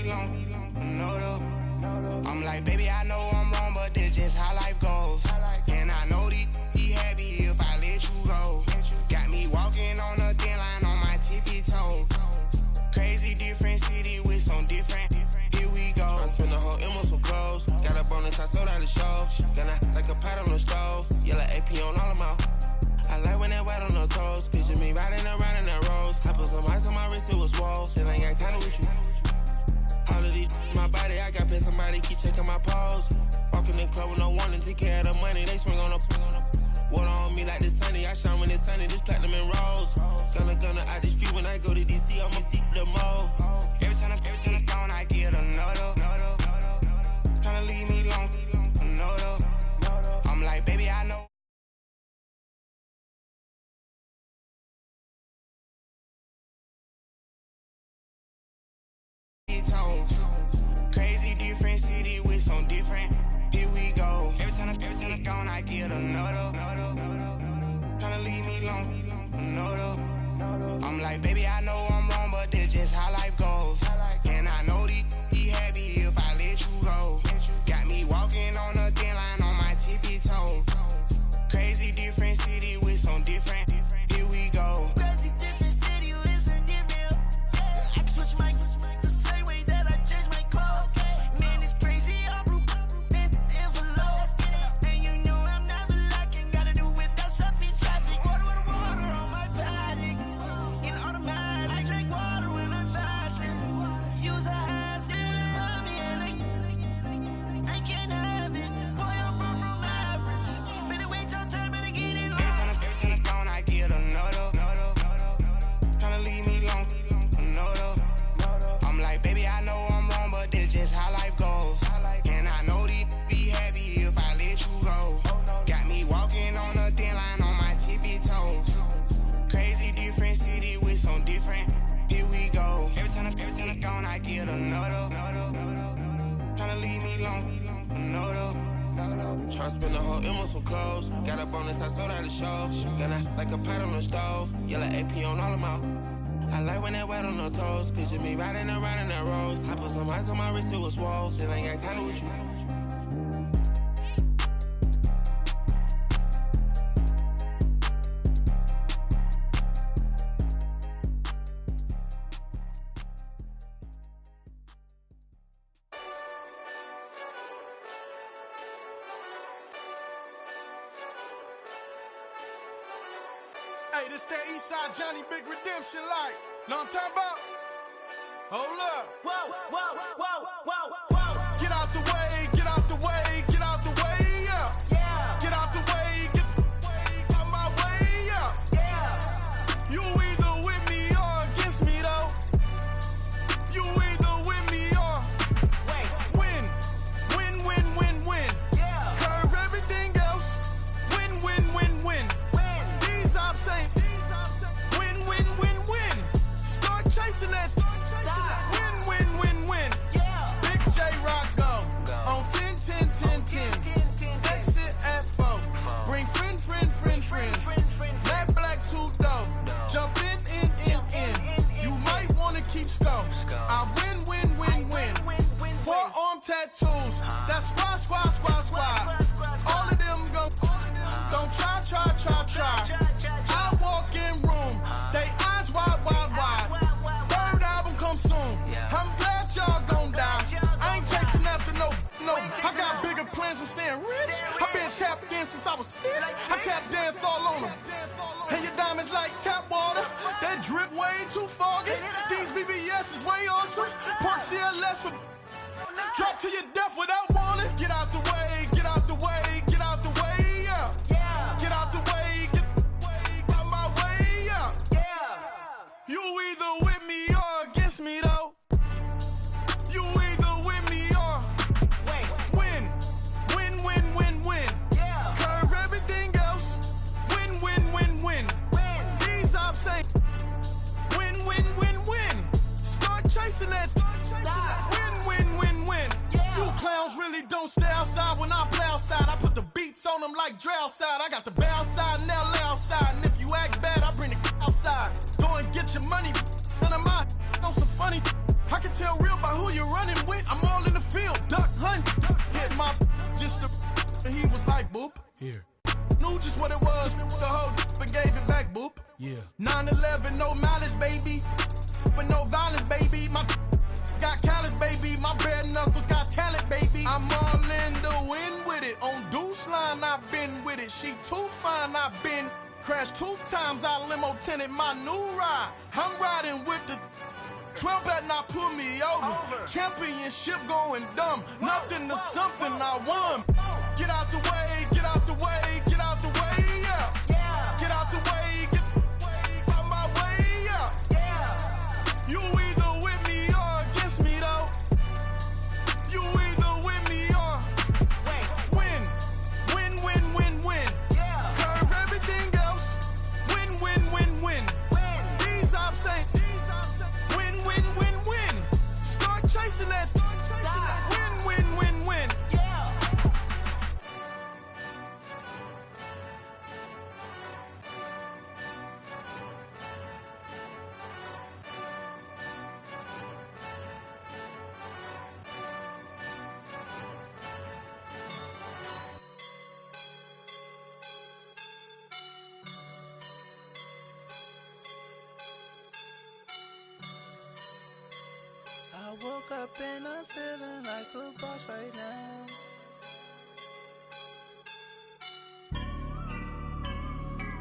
long, no though. I'm like, baby, I know I'm wrong, but this just how life goes. And I know be happy if I let you go. Got me walking on a thin line on my tippy toes. Crazy different city with some different. Here we go. I spent the whole M on some clothes. Got a bonus, I sold out the show. Gonna like a pot on the stove. Yellow AP on all of my. I like when that white on the toes. Picture me riding around in that rose. I put some ice on my wrist, it was swole. Still ain't got time with you. All of these, my body, I got pay somebody keep checking my pose. Walking in the club with no warning, take care of the money. They swing on the. Water on me like the sunny, I shine when it's sunny. This platinum and rose. Gonna out the street when I go to DC, I'ma see the mo. Every time I'm gone, I get another. Tryna leave me long, another. I'm like, baby, I know. Crazy different city with some different. Here we go. Every time I'm gone, I get another. Tryna leave me long, another. I'm like, baby, I know I'm wrong, but this just how life goes. And I know be happy if I let you go. Got me walking on a thin line on my tippy toes. Crazy different city with some different. Here we go. Crazy different city with some different. I can switch my the same way that I change my clothes. Man, it's crazy. I'm blue envelope. And you know I'm never lacking. Gotta do it. That's up in traffic. Water on my paddock. In automatic. I drink water when I'm fasting. Use a hands, get me and I can't have it. Boy, I'm far from average. Better wait your turn, better get it on. Every time I'm gone, I get another. Tryna leave me long, another. I'm like, baby, I know I'm wrong, but this just how life goes. And I know be happy if I let you go. Got me walking on a thin line on my tippy toes. Crazy different city with some different. Here we go. Every time I'm gone, I get another. Tryna leave me long, another. Tryna spend the whole M on some clothes. Got a bonus, I sold out the show. Gonna like a pot on the stove. Yellow AP on all of my. I like when that white on the toes. Picture me riding around in that rose. I put some ice on my wrist, it was swole. Still ain't got time with you. Hey, this that Eastside Johnny Big Redemption like. Know what I'm talking about? Hold up. Whoa, whoa, whoa, whoa, whoa. Get out the way, get out the way, get out the way, yeah. Yeah. Get out the way, get out my way, yeah. Yeah. You either with me or against me, though. You either with me or win. Win. Yeah. Curve everything else. Win. These ops ain't. Win. Start chasing that. Win. Yeah. Big J Rock go. On 10. Exit at 4. Bring friends. Matt Black 2 dope. Jump in. You might wanna keep score. I win. Forearm tattoos. That's squad. All of them go. Don't try. I walk in room. They eyes wide. Third album come soon. I'm glad y'all gon' die. I ain't chasing after no. I got bigger plans than staying rich. I been tapped in since I was 6. I tap dance all on them. And your diamonds like tap water. That drip way too foggy. These BBS is way awesome. Park CLS for. Drop to your death without warning. Get out the way, yeah. Yeah. Get out the way, get out my way, yeah. Yeah. You either with me or against me, though. You either with me or win. Yeah. Curve everything else. Win. These ops ain't. Win. Start chasing that. Win. Yeah. You clowns really don't stay outside when I play outside. I put the beats on them like drow side. I got the bow side and they'll lay outside. And if you act bad, I bring the outside. Go and get your money. None of my on some funny. I can tell real by who you run like boop. Here. Knew just what it was, the whole and gave it back, boop. Yeah. 9/11, no malice, baby. But no violence, baby. My got callous, baby. My bare knuckles got talent, baby. I'm all in the wind with it. On Deuce line, I've been with it. She too fine, I've been. Crashed 2 times, I limo tinted my new ride. I'm riding with the 12 better not pull me over. Championship going dumb. Nothing to something I won. Get out the way, get out the way, get out the way, yeah. Get out the way, get out my way, yeah. You either with me or against me, though. You either with me or win. Win, win, win, win. Curve everything else. Win, win, win, win. These I'm saying. Win, win, win, win. Start chasing that. Win, win, win, win. I woke up and I'm feeling like a boss right now.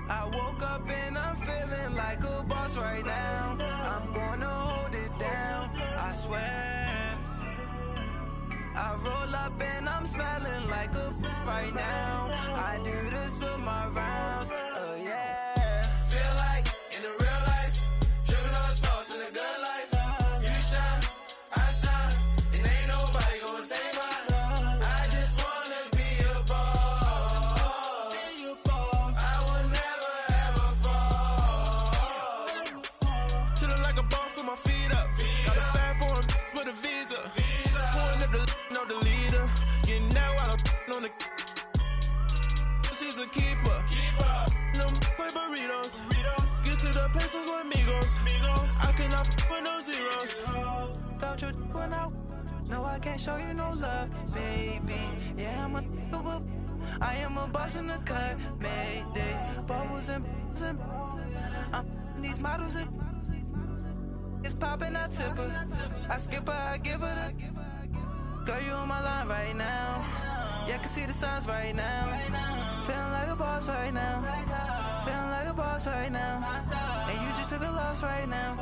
I woke up and I'm feeling like a boss right now. I'm gonna hold it down, I swear. I roll up and I'm smelling like a right now. I do this for my rounds, oh yeah. Feel like in the real life, dripping on sauce in the good life. You shine, I shine, and ain't nobody gonna take mine. I just wanna be a boss. I will never ever fall. Chillin' like a boss with my feet up. Got a bag for him with a visa. Pulling up the know the leader. Getting that while I'm on the. She's a keeper. No play burritos. Get to the pesos with amigos. I cannot with no zeros. Don't you run out? No, I can't show you no love, baby. Yeah, I am a boss in the cut, Mayday. Bubbles and these models it's popping, I tip her. I skip her, I give her the. Girl, you on my line right now. Yeah, I can see the signs right now. Feeling like a boss right now. Feeling like a boss right now. And you just took a loss right now.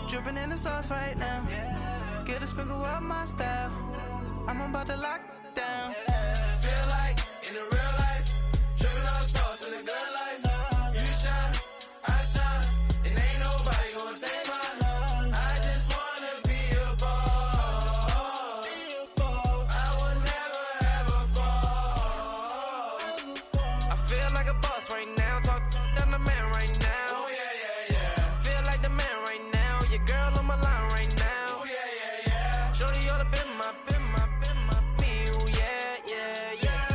Dripping in the sauce right now. Get a sprinkle up my style. I'm about to lock down. Feel like in the real life, dripping on sauce in the good life. You shine, I shine, and ain't nobody gonna take mine. I just wanna be a boss. I will never ever fall. I feel like a boss right now. Talk down the man right now. Oh yeah. Feel like the man right now. Your girl on my line right now. Oh yeah. Shorty oughta been my me. Oh yeah.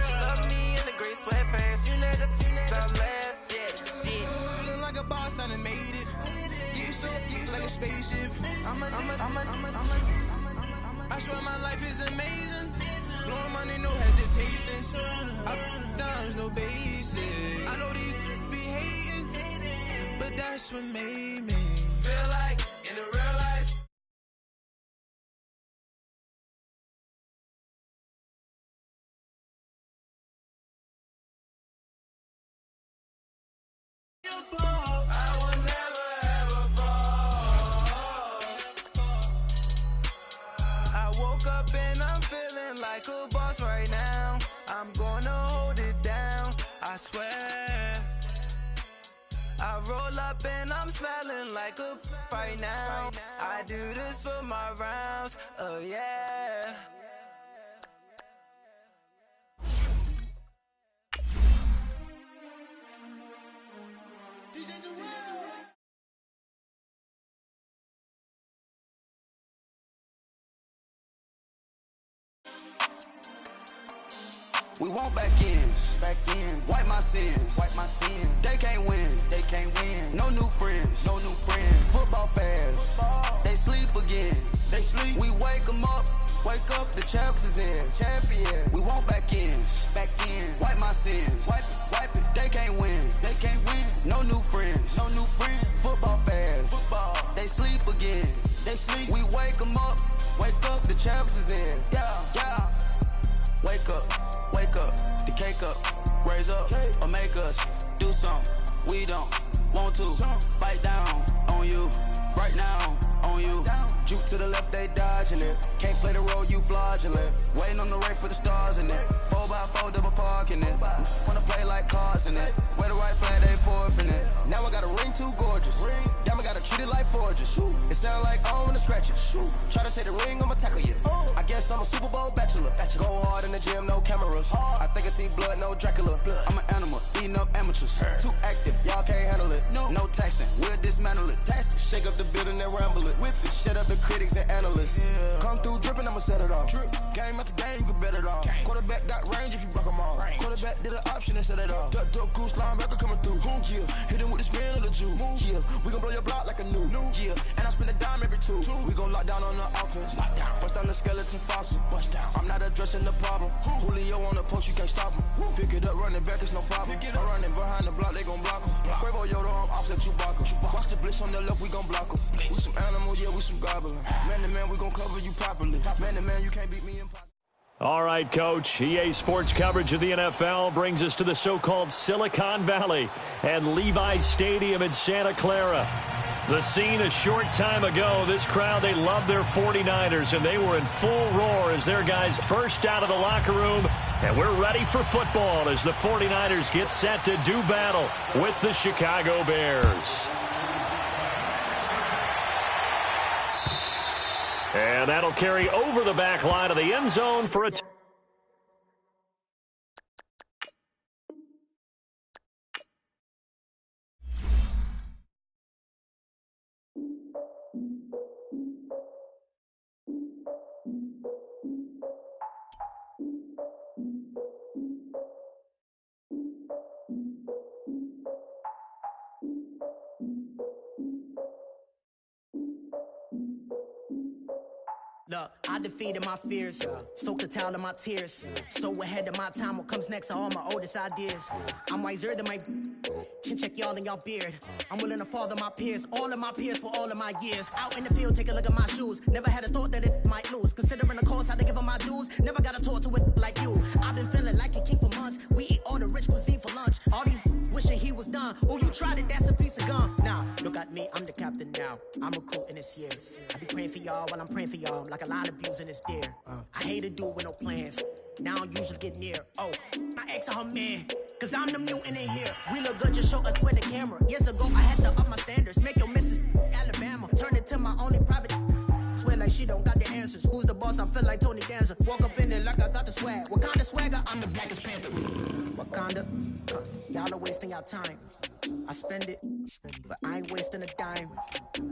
She love me in the gray sweatpants. You never left. Yeah, did. Feeling like a boss, I done made it. Get so like a spaceship. I swear my life is amazing. Blowing money, no hesitation. There's no basic. I know these be hating, but that's what made me feel like in the real life. I will never ever fall. I woke up and I'm feeling like a boss right now. I'm gonna hold it down, I swear. I roll up and I'm smelling like a right now. I do this for my rounds, oh yeah. We want back ends. Wipe my sins. They can't win. No new friends. Football fans. They sleep again. We wake them up. Wake up, the champs is in. Champion. We want back ends. Back in. Wipe my sins. Wipe it. They can't win. They can't win. No new friends. No new friends. Football fans. Football. They sleep again. They sleep. We wake them up. Wake up, the champs is in. Yeah. Wake up. Wake up. The cake up. Raise up. Or make us do something. We don't want to. Bite down on you. Right now on you. Juke to the left, they dodging it. Can't play the role, you fraudulent. Waiting on the right for the stars in it. 4x4 double parking it. Wanna play like cars in it. Wear the right flag, they forfeiting it. Now I got a ring too gorgeous. Damn, I gotta treat it like forges. It sound like I wanna scratch it. Try to take the ring, I'ma tackle you. I guess I'm a Super Bowl bachelor. Go hard in the gym, no cameras. I think I see blood, no Dracula. I'm an animal, eating up amateurs. Too active, y'all can't handle it. No taxing, we'll dismantle it. Shake up the building and ramble it. Whip it, shut up the critics and analysts. Come through dripping, I'ma set it off. Game after game, you can bet it off. Quarterback got range if you block them all. Quarterback did an option and set it off. Duck, goose, linebacker coming through. Yeah, hit him with the spin of the Jew. Yeah, we gon' blow your block like a new. Yeah, and I spend a dime every two. We gon' lock down on the offense. Bust down the skeleton fossil. I'm not addressing the problem. Julio on the post, you can't stop him. Pick it up, running back, it's no problem. I'm running behind the block, they gon' block him. Quavo Yoda, I'm offset Chewbacca. Watch the blitz on the left, we gon' block him. We some animal, yeah, we some goblin. Man to man, we gon' cover you properly. Man to man, you can't beat me in pop. All right, Coach. EA Sports coverage of the NFL brings us to the so-called Silicon Valley and Levi Stadium in Santa Clara. The scene a short time ago, this crowd, they love their 49ers, and they were in full roar as their guys burst out of the locker room. And we're ready for football as the 49ers get set to do battle with the Chicago Bears. And that'll carry over the back line of the end zone for a Look, I defeated my fears, soaked a towel in my tears. So ahead of my time, what comes next are all my oldest ideas. I'm wiser than my chin check y'all in y'all beard. I'm willing to father my peers, all of my peers for all of my years. Out in the field, take a look at my shoes. Never had a thought that it might lose. Considering the cost, I had to give up my dues. Never got a talk to it like you. I've been feeling like a king for months. We eat all the rich cuisine for lunch. All these wishing he was done. Oh, you tried it, that's a piece of gum. Nah, look at me, I'm the captain now. I'm recruiting this year. I be praying for y'all while I'm praying for y'all. Like a line of views in this deer. I hate to do it with no plans. Now I don't usually get near. Oh, my ex and her man. Cause I'm the mutant in here. We look good, just show us where the camera. Years ago, I had to up my standards. Make your missus Alabama. Turn it to my only private. Swear like she don't got the answers. Who's the boss? I feel like Tony Danza. Walk up in there like I got the swag. What kind of swagger? I'm the blackest panther. Wakanda. Y'all are wasting your time. I spend it, but I ain't wasting a dime.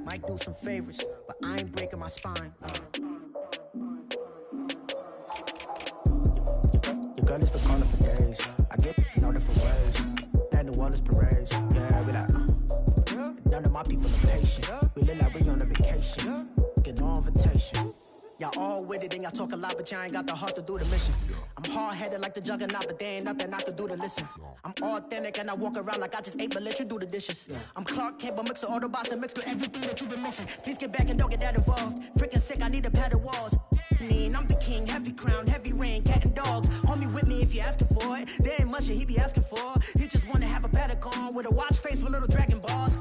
Might do some favors, but I ain't breaking my spine. Your girl has been calling for days. I get no different ways. That New Orleans parades. Yeah, we like. None of my people are patient. We look like we on a vacation. Get no invitation. Y'all all with it and y'all talk a lot, but y'all ain't got the heart to do the mission. I'm hard-headed like the juggernaut, but there ain't nothing I can do to listen. I'm authentic and I walk around like I just ate, but let you do the dishes. I'm Clark Kent, but mix the Autobots and mix with everything that you've been missing. Please get back and don't get that involved. Freaking sick, I need a padded walls. I'm the king, heavy crown, heavy rain, cat and dogs. Homie with me if you're asking for it. There ain't much that he be asking for. He just wanna have a paddock on with a watch face with little dragon balls.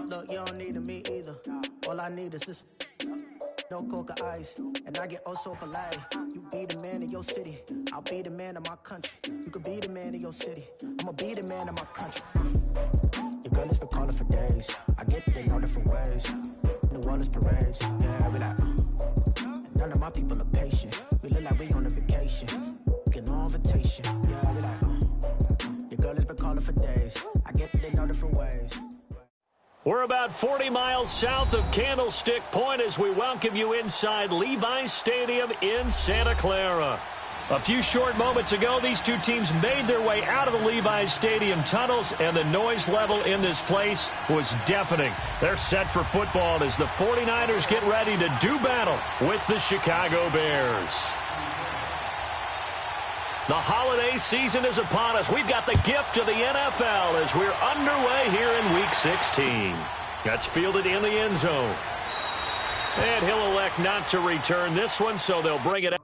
Look, you don't need me either. All I need is this. No coca ice, and I get oh so polite. You be the man of your city, I'll be the man of my country. You could be the man of your city, I'ma be the man of my country. Your girl has been calling for days. I get it in all different ways. New Orleans parades, yeah, we like. And none of my people are patient. We look like we on a vacation. Get no invitation, yeah, we like. Your girl has been calling for days. I get it in all different ways. We're about 40 miles south of Candlestick Point as we welcome you inside Levi's Stadium in Santa Clara. A few short moments ago, these two teams made their way out of the Levi's Stadium tunnels, and the noise level in this place was deafening. They're set for football as the 49ers get ready to do battle with the Chicago Bears. The holiday season is upon us. We've got the gift of the NFL as we're underway here in Week 16. That's fielded in the end zone. And he'll elect not to return this one, so they'll bring it out.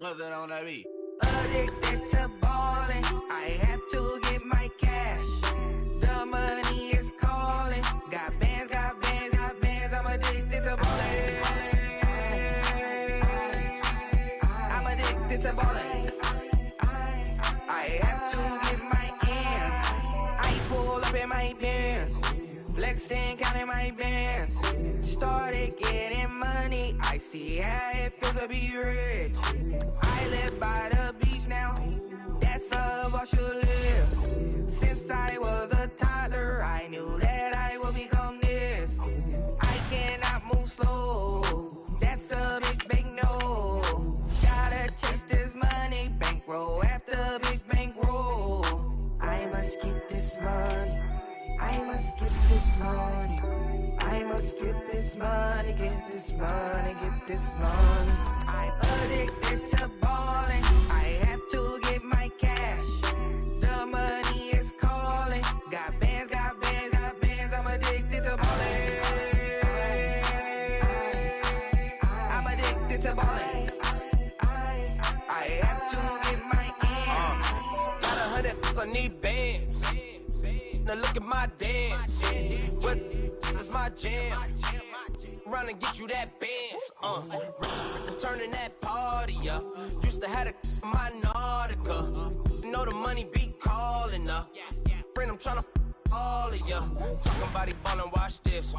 Nothing on that beat. Addicted to ballin', I have to get my cash. The money is calling. Got bands, got bands, got bands. I'm addicted to ballin'. I'm addicted to ballin'. I have to get my ends. I pull up in my bands, flexing, counting my bands. Started getting money. I see how it feels to be rich. I live by the beach now, that's how I should live. Since I was a toddler, I knew that I would become this. I cannot move slow, that's a big no. Gotta chase this money, bankroll after big bankroll. I must get this money, I must get this money. I must get this money, get this money, get this money. I'm addicted to ballin', I have to get my cash. The money is calling. Got bands, got bands, got bands. I'm addicted to ballin'. I'm addicted to ballin'. I have to get my ends. Got 100, I need bands. Now look at my dance. What is my jam? Run and get you that bands. Turning that party up. Used to have a my Nautica. Know the money be calling up. Friend, I'm tryna all of ya. Talking about he ballin', watch this.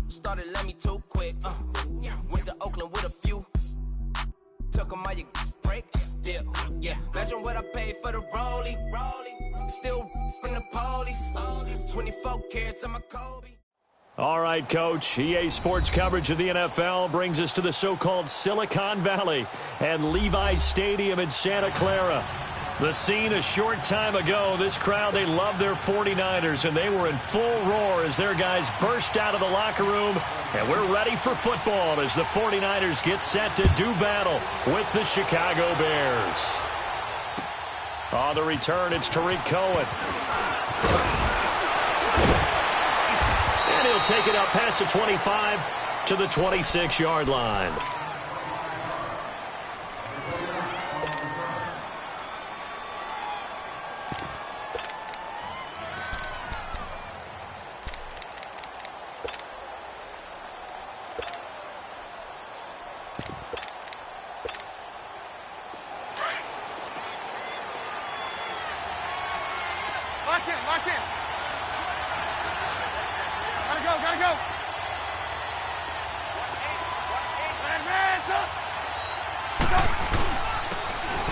Started let me too quick. Went to Oakland with a few. Took 'em all you break. Dip. Yeah. Imagine what I paid for the rollie. Still from the police. 24 carats on my Kobe. All right, Coach. EA Sports coverage of the NFL brings us to the so-called Silicon Valley and Levi's Stadium in Santa Clara. The scene a short time ago, this crowd, they love their 49ers, and they were in full roar as their guys burst out of the locker room. And we're ready for football as the 49ers get set to do battle with the Chicago Bears. On the return, it's Tariq Cohen. And he'll take it up past the 25 to the 26-yard line. Lock in. Gotta go.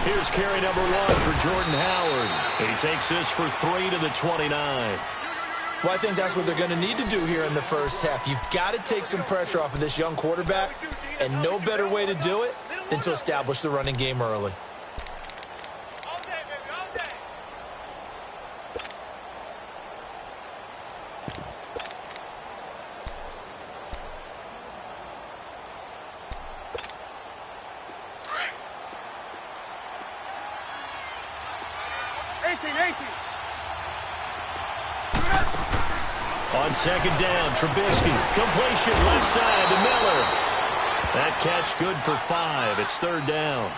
Here's carry number 1 for Jordan Howard. He takes this for 3 to the 29. Well, I think that's what they're going to need to do here in the first half. You've got to take some pressure off of this young quarterback, and no better way to do it than to establish the running game early. On second down, Trubisky. Completion left side to Miller. That catch good for 5. It's third down.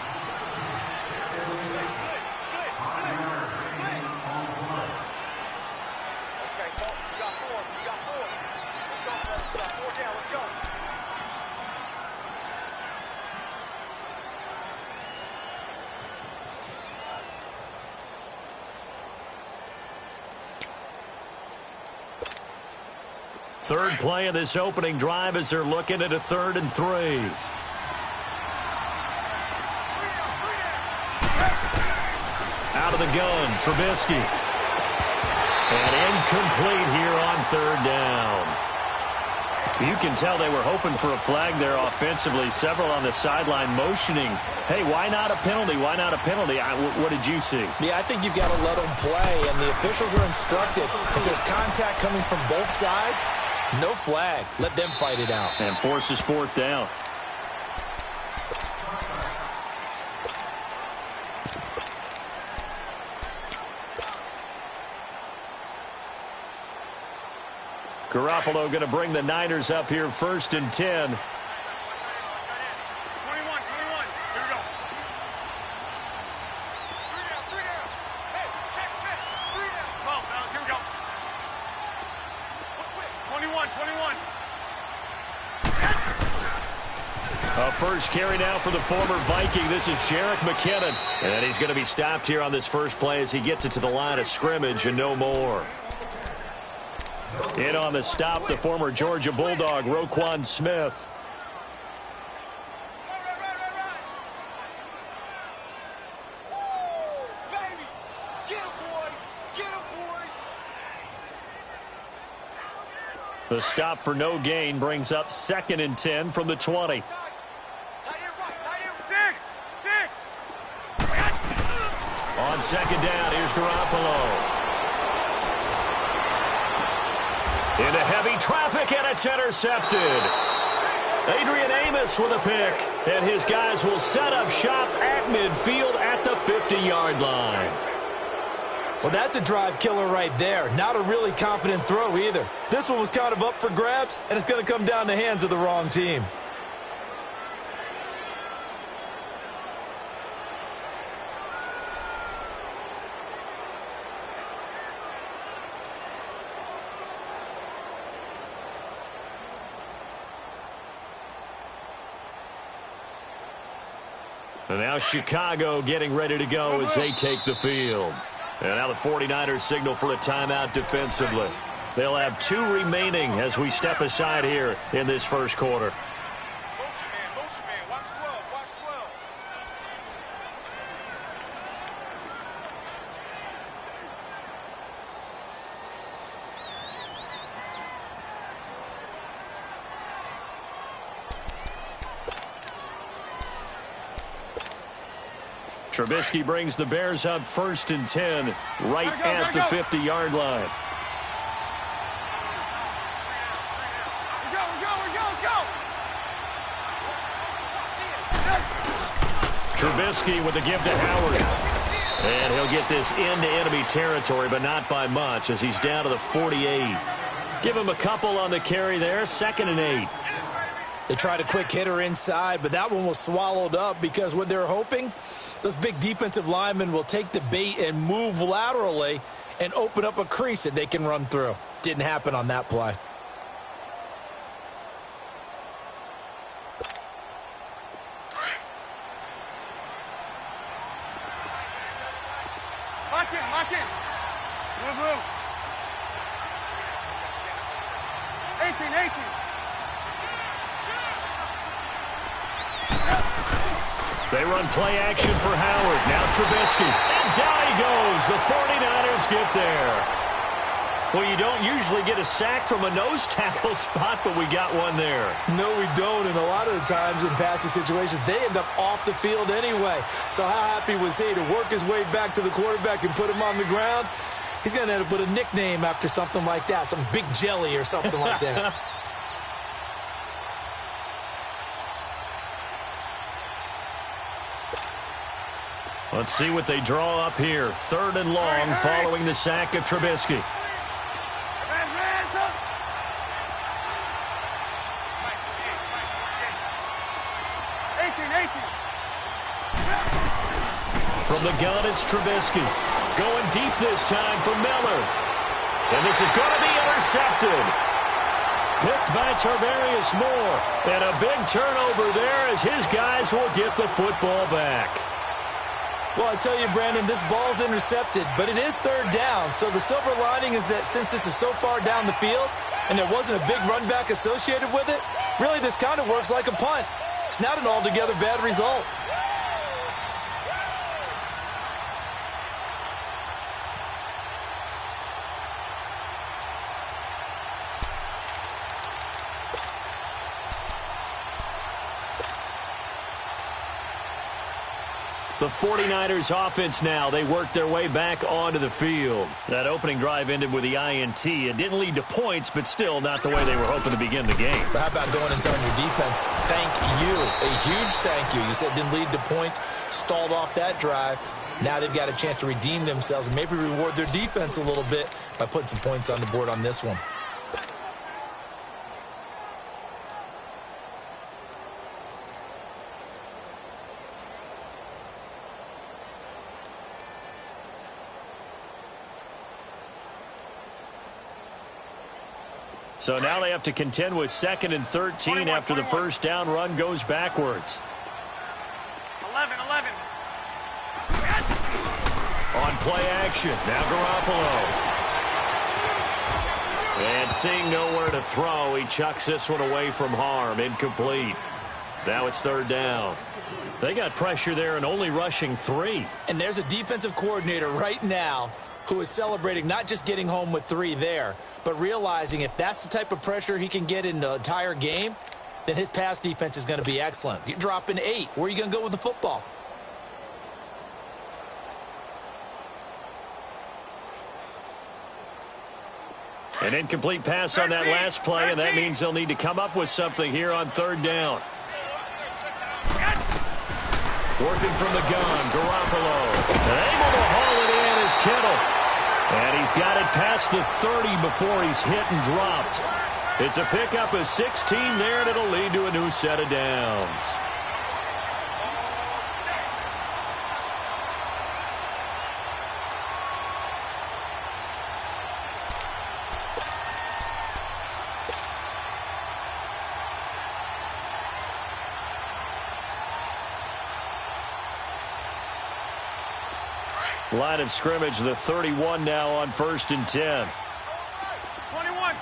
Third play of this opening drive as they're looking at a 3rd and 3. the gun. Trubisky. And incomplete here on third down. You can tell they were hoping for a flag there offensively. Several on the sideline motioning, hey, why not a penalty? Why not a penalty? What did you see? Yeah, I think you've got to let them play, and the officials are instructed. If there's contact coming from both sides, no flag. Let them fight it out. And forces fourth down. Garoppolo going to bring the Niners up here first and 10. 21. Here we go. 3 down. Hey, check. 3 down. Come on, fellas, here we go. 21. A first carry now for the former Viking. This is Jerick McKinnon. And he's going to be stopped here on this first play as he gets it to the line of scrimmage and no more. In on the stop, the former Georgia Bulldog, Roquan Smith. Baby, get him, boy. The stop for no gain brings up 2nd and 10 from the 20. On second down, here's Garoppolo. Into heavy traffic, and it's intercepted. Adrian Amos with a pick, and his guys will set up shop at midfield at the 50-yard line. Well, that's a drive killer right there. Not a really confident throw either. This one was kind of up for grabs, and it's going to come down the hands of the wrong team. And now Chicago getting ready to go as they take the field. And now the 49ers signal for a timeout defensively. They'll have 2 remaining as we step aside here in this first quarter. Motion man. Watch 12. Trubisky brings the Bears up 1st and 10 right at the 50-yard line. Trubisky with a give to Howard. And he'll get this into enemy territory, but not by much as he's down to the 48. Give him a couple on the carry there, 2nd and 8. They tried a quick hitter inside, but that one was swallowed up because what they're hoping, those big defensive linemen will take the bait and move laterally and open up a crease that they can run through. Didn't happen on that play. Lock in. Blue. 18. They run play action for Howard. Now Trubisky. And down he goes. The 49ers get there. Well, you don't usually get a sack from a nose tackle spot, but we got one there. No, we don't. And a lot of the times in passing situations, they end up off the field anyway. So how happy was he to work his way back to the quarterback and put him on the ground? He's going to end up with a nickname after something like that, some Big Jelly or something like that. Let's see what they draw up here. 3rd and long following the sack of Trubisky. From the gun, it's Trubisky. Going deep this time for Miller. And this is going to be intercepted. Picked by Tarvarius Moore. And a big turnover there as his guys will get the football back. Well, I tell you, Brandon, this ball's intercepted, but it is 3rd down. So the silver lining is that since this is so far down the field and there wasn't a big run back associated with it, really this kind of works like a punt. It's not an altogether bad result. The 49ers offense now. They work their way back onto the field. That opening drive ended with the INT. It didn't lead to points, but still not the way they were hoping to begin the game. But how about going and telling your defense, thank you, a huge thank you. You said it didn't lead to points, stalled off that drive. Now they've got a chance to redeem themselves and maybe reward their defense a little bit by putting some points on the board on this one. So now they have to contend with 2nd and 13 after the first down run goes backwards. 11. On play action, now Garoppolo. And seeing nowhere to throw, he chucks this one away from harm, incomplete. Now it's 3rd down. They got pressure there and only rushing 3. And there's a defensive coordinator right now who is celebrating not just getting home with 3 there, but realizing if that's the type of pressure he can get in the entire game, then his pass defense is going to be excellent. You're dropping 8. Where are you going to go with the football? An incomplete pass on that last play, and that means they'll need to come up with something here on 3rd down. Working from the gun, Garoppolo. And able to haul it in is Kittle. And he's got it past the 30 before he's hit and dropped. It's a pickup of 16 there, and it'll lead to a new set of downs. Line of scrimmage, the 31 now on 1st and 10. 21.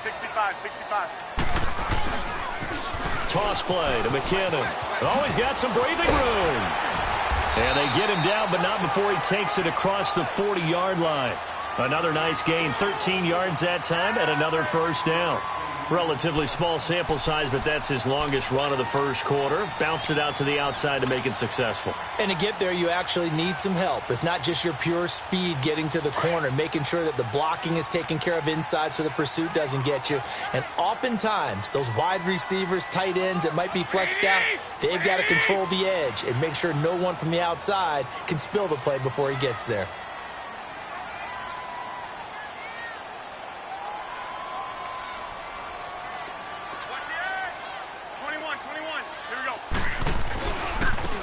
65. Toss play to McKinnon. Always got some breathing room. And they get him down, but not before he takes it across the 40-yard line. Another nice gain, 13 yards that time, and another first down. Relatively small sample size, but that's his longest run of the first quarter. Bounced it out to the outside to make it successful. And to get there, you actually need some help. It's not just your pure speed getting to the corner, making sure that the blocking is taken care of inside so the pursuit doesn't get you. And oftentimes, those wide receivers, tight ends that might be flexed out, they've got to control the edge and make sure no one from the outside can spill the play before he gets there.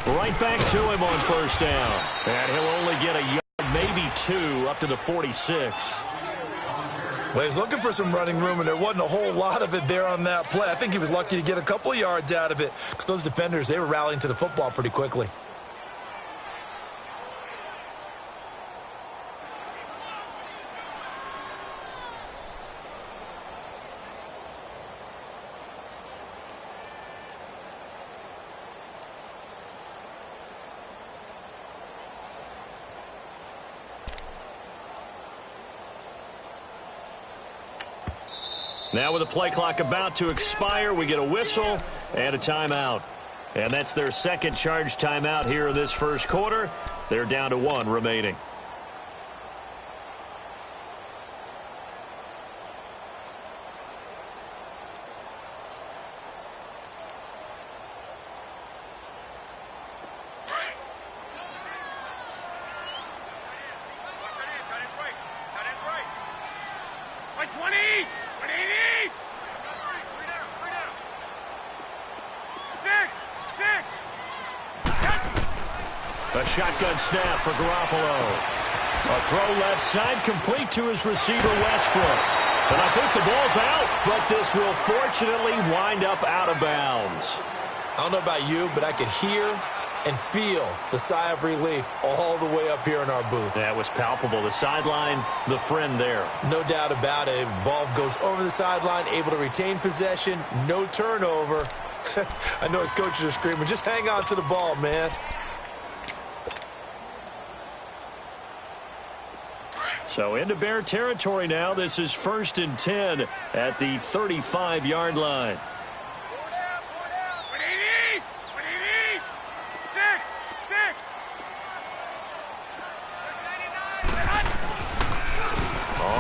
Right back to him on first down. And he'll only get a yard, maybe 2, up to the 46. Well, he's looking for some running room, and there wasn't a whole lot of it there on that play. I think he was lucky to get a couple of yards out of it because those defenders, they were rallying to the football pretty quickly. Now with the play clock about to expire, we get a whistle and a timeout. And that's their second charge timeout here in this first quarter. They're down to 1 remaining. A shotgun snap for Garoppolo. A throw left side complete to his receiver Westbrook. And I think the ball's out, but this will fortunately wind up out of bounds. I don't know about you, but I could hear and feel the sigh of relief all the way up here in our booth. That was palpable. The sideline, the friend there. No doubt about it. Ball goes over the sideline, able to retain possession, no turnover. I know his coaches are screaming, just hang on to the ball, man. So into Bear territory now. This is 1st and 10 at the 35-yard line.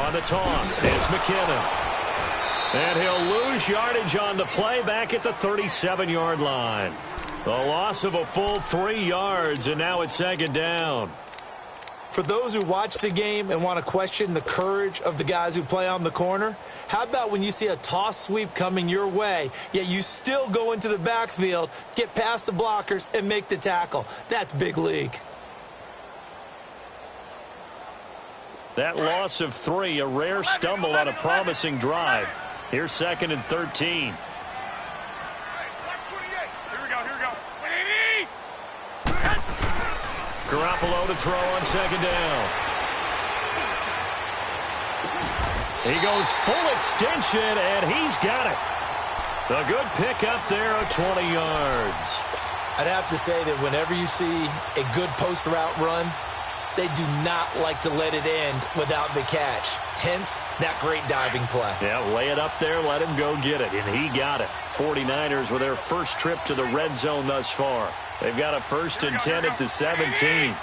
On the toss, it's McKinnon. And he'll lose yardage on the play back at the 37-yard line. The loss of a full 3 yards, and now it's second down. For those who watch the game and want to question the courage of the guys who play on the corner, how about when you see a toss sweep coming your way, yet you still go into the backfield, get past the blockers, and make the tackle? That's big league. That loss of 3, a rare stumble on a promising drive. Here's 2nd and 13. Here we go. Garoppolo to throw on 2nd down. He goes full extension, and he's got it. A good pickup there of 20 yards. I'd have to say that whenever you see a good post route run, they do not like to let it end without the catch. Hence, that great diving play. Yeah, lay it up there, let him go get it, and he got it. 49ers with their first trip to the red zone thus far. They've got a 1st and 10 at the 17.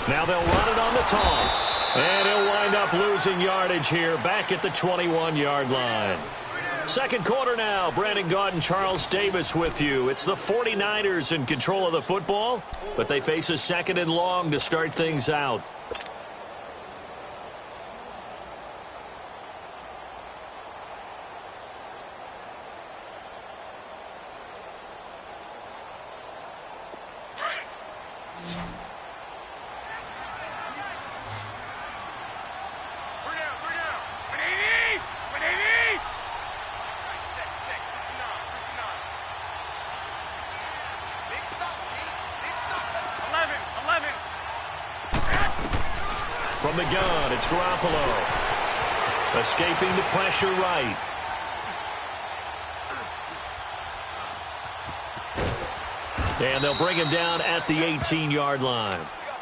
Now they'll run it on the toss. And he'll wind up losing yardage here back at the 21-yard line. Second quarter now. Brandon Gaudin and Charles Davis with you. It's the 49ers in control of the football, but they face a 2nd and long to start things out. From the gun, it's Garoppolo. Escaping the pressure right. And they'll bring him down at the 18-yard line.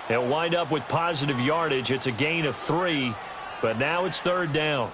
He'll wind up with positive yardage. It's a gain of 3, but now it's 3rd down.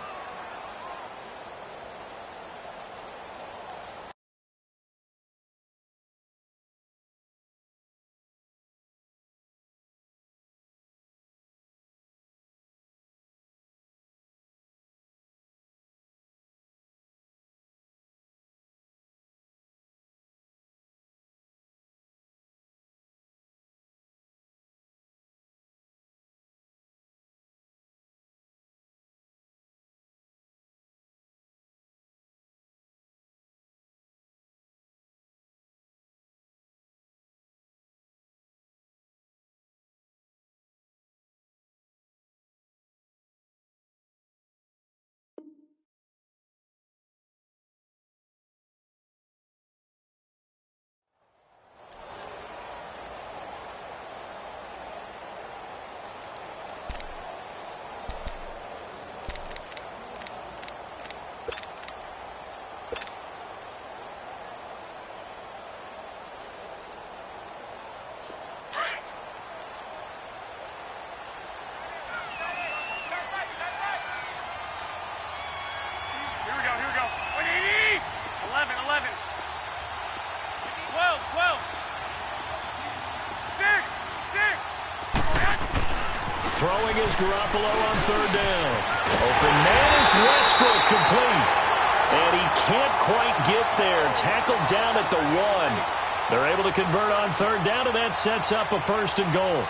Throwing is Garoppolo on 3rd down. Open man is Westbrook, complete. And he can't quite get there. Tackled down at the 1. They're able to convert on 3rd down, and that sets up a 1st and goal.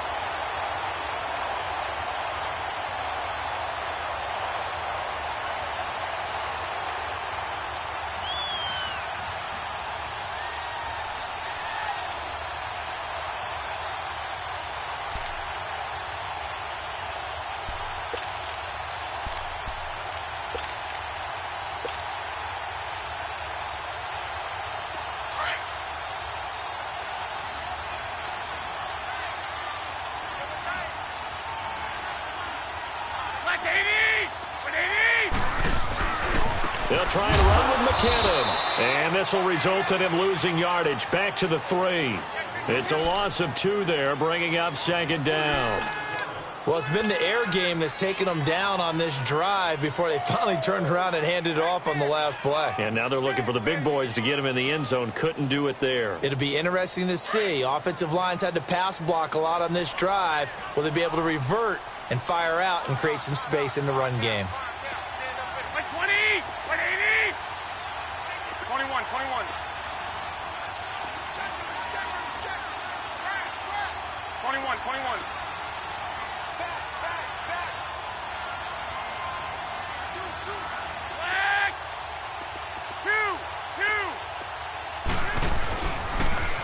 They'll try and run with McKinnon. And this will result in him losing yardage back to the 3. It's a loss of 2 there, bringing up 2nd down. Well, it's been the air game that's taken them down on this drive before they finally turned around and handed it off on the last play. And now they're looking for the big boys to get them in the end zone. Couldn't do it there. It'll be interesting to see. Offensive lines had to pass block a lot on this drive. Will they be able to revert and fire out and create some space in the run game? 120, 180, 21, 21. 21, 21.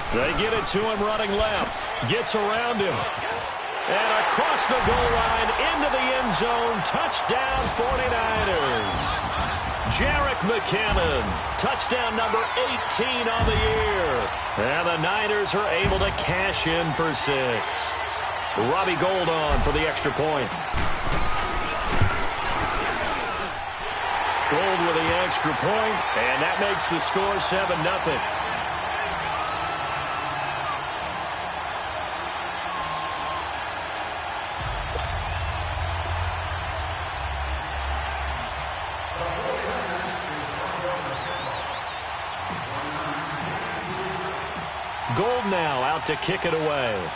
They get it to him running left. Gets around him. And across the goal line into the end zone. Touchdown 49ers. Jerick McKinnon. Touchdown number 18 on the year. And the Niners are able to cash in for 6. Robbie Gould on for the extra point. Gould with the extra point, and that makes the score 7-0. Gould now out to kick it away.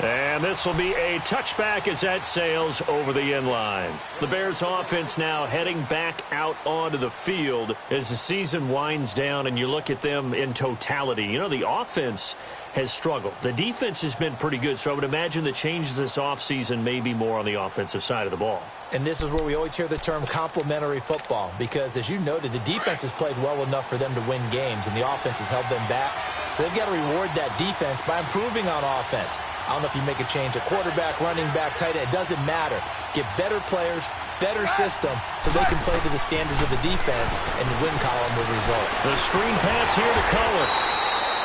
And this will be a touchback as that sails over the end line. The Bears offense now heading back out onto the field as the season winds down and you look at them in totality. You know, the offense has struggled. The defense has been pretty good, so I would imagine the changes this offseason may be more on the offensive side of the ball. And this is where we always hear the term complementary football because, as you noted, the defense has played well enough for them to win games, and the offense has held them back. So they've got to reward that defense by improving on offense. I don't know if you make a change at quarterback, running back, tight end. It doesn't matter. Get better players, better system, so they can play to the standards of the defense, and the win column will result. The screen pass here to Cohen.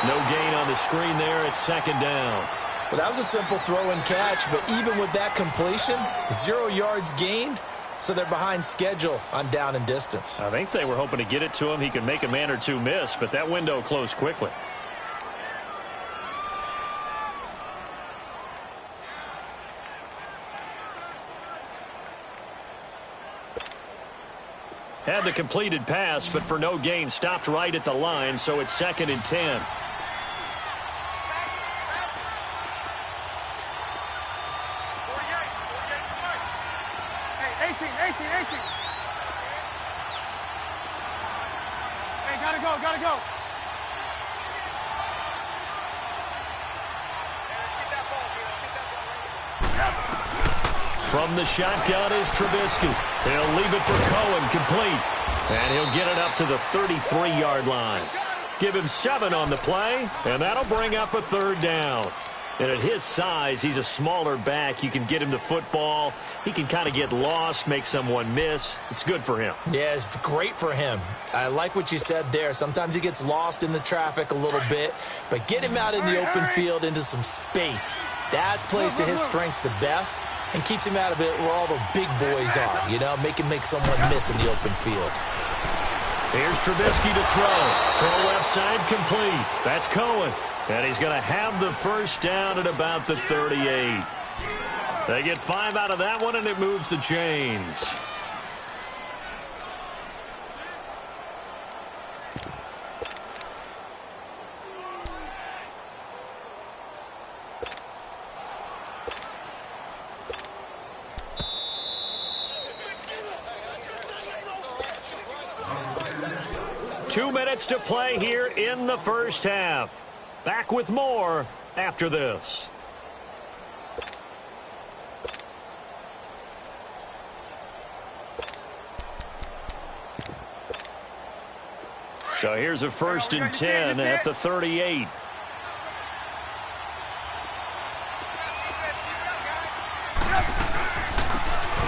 No gain on the screen there. It's second down. Well, that was a simple throw and catch, but even with that completion, 0 yards gained, so they're behind schedule on down and distance. I think they were hoping to get it to him. He could make a man or two miss, but that window closed quickly. Had the completed pass, but for no gain, stopped right at the line, so it's 2nd and 10. Hey, gotta go. From the shotgun is Trubisky. He'll leave it for Cohen, complete. And he'll get it up to the 33-yard line. Give him 7 on the play, and that'll bring up a 3rd down. And at his size, he's a smaller back. You can get him the football. He can kind of get lost, make someone miss. It's good for him. Yeah, it's great for him. I like what you said there. Sometimes he gets lost in the traffic a little bit, but get him out in the open field into some space. That plays to his strengths the best and keeps him out of it where all the big boys are, you know, make someone miss in the open field. Here's Trubisky to throw. Throw left side complete. That's Cohen. And he's going to have the first down at about the 38. They get 5 out of that one, and it moves the chains. Two minutes to play here in the first half. Back with more after this. So here's a 1st and 10 at the 38.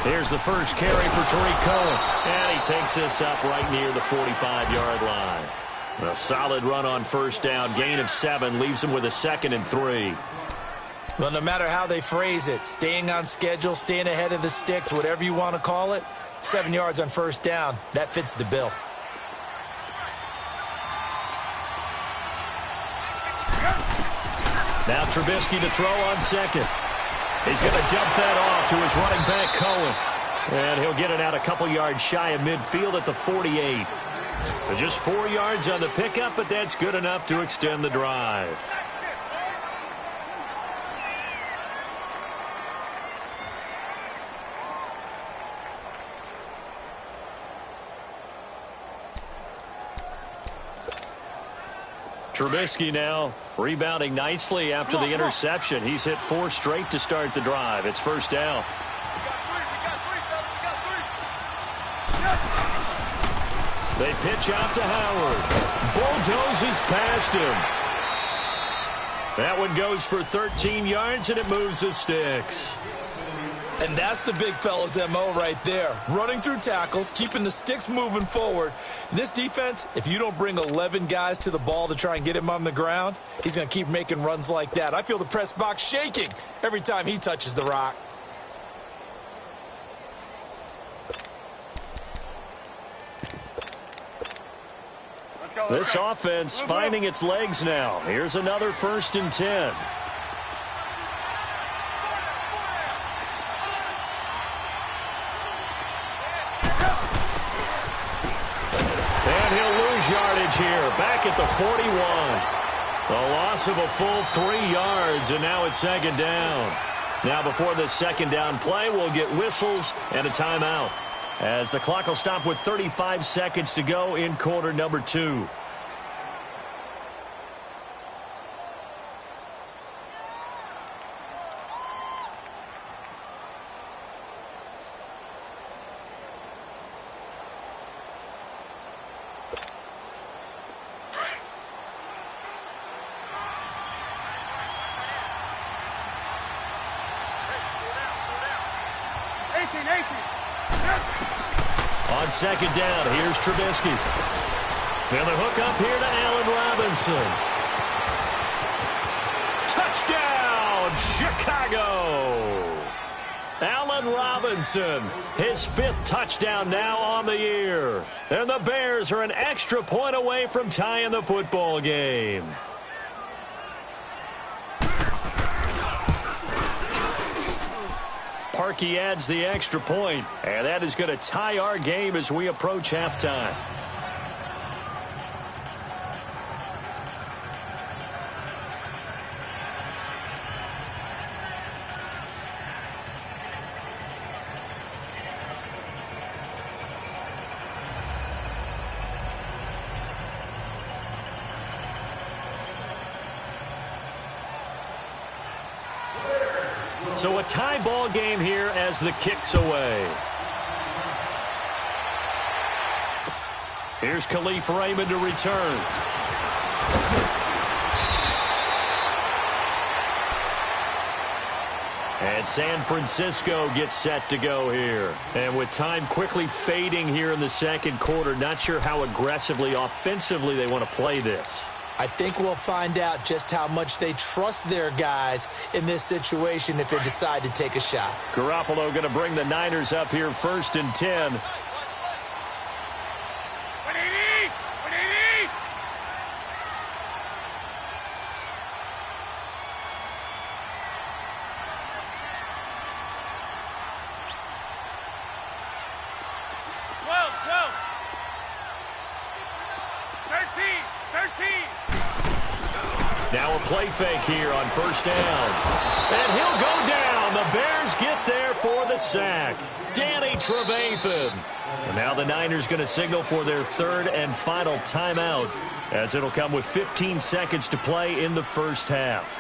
Here's the first carry for Tariq Cohen. And he takes this up right near the 45-yard line. A solid run on first down. Gain of 7 leaves him with a 2nd and 3. Well, no matter how they phrase it, staying on schedule, staying ahead of the sticks, whatever you want to call it, 7 yards on first down, that fits the bill. Now Trubisky to throw on second. He's going to dump that off to his running back, Cohen. And he'll get it out a couple yards shy of midfield at the 48. Just 4 yards on the pickup, but that's good enough to extend the drive. Trubisky now rebounding nicely after the interception. He's hit 4 straight to start the drive. It's first down. They pitch out to Howard. Bulldozes past him. That one goes for 13 yards, and it moves the sticks. And that's the big fella's MO right there. Running through tackles, keeping the sticks moving forward. In this defense, if you don't bring 11 guys to the ball to try and get him on the ground, he's going to keep making runs like that. I feel the press box shaking every time he touches the rock. This offense finding its legs now. Here's another 1st and 10. And he'll lose yardage here. Back at the 41. A loss of a full 3 yards, and now it's second down. Now before this second down play, we'll get whistles and a timeout, as the clock will stop with 35 seconds to go in quarter number 2. On second down, here's Trubisky. And the hook up here to Allen Robinson. Touchdown, Chicago! Allen Robinson, his 5th touchdown now on the year. And the Bears are an extra point away from tying the football game. Parkey adds the extra point, and that is going to tie our game as we approach halftime. So a tie ball game here as the kick's away. Here's Khalif Raymond to return. And San Francisco gets set to go here. And with time quickly fading here in the second quarter, not sure how aggressively, offensively they want to play this. I think we'll find out just how much they trust their guys in this situation if they decide to take a shot. Garoppolo going to bring the Niners up here 1st and 10. Now a play fake here on first down. And he'll go down. The Bears get there for the sack. Danny Trevathan. And now the Niners going to signal for their 3rd and final timeout, as it'll come with 15 seconds to play in the first half.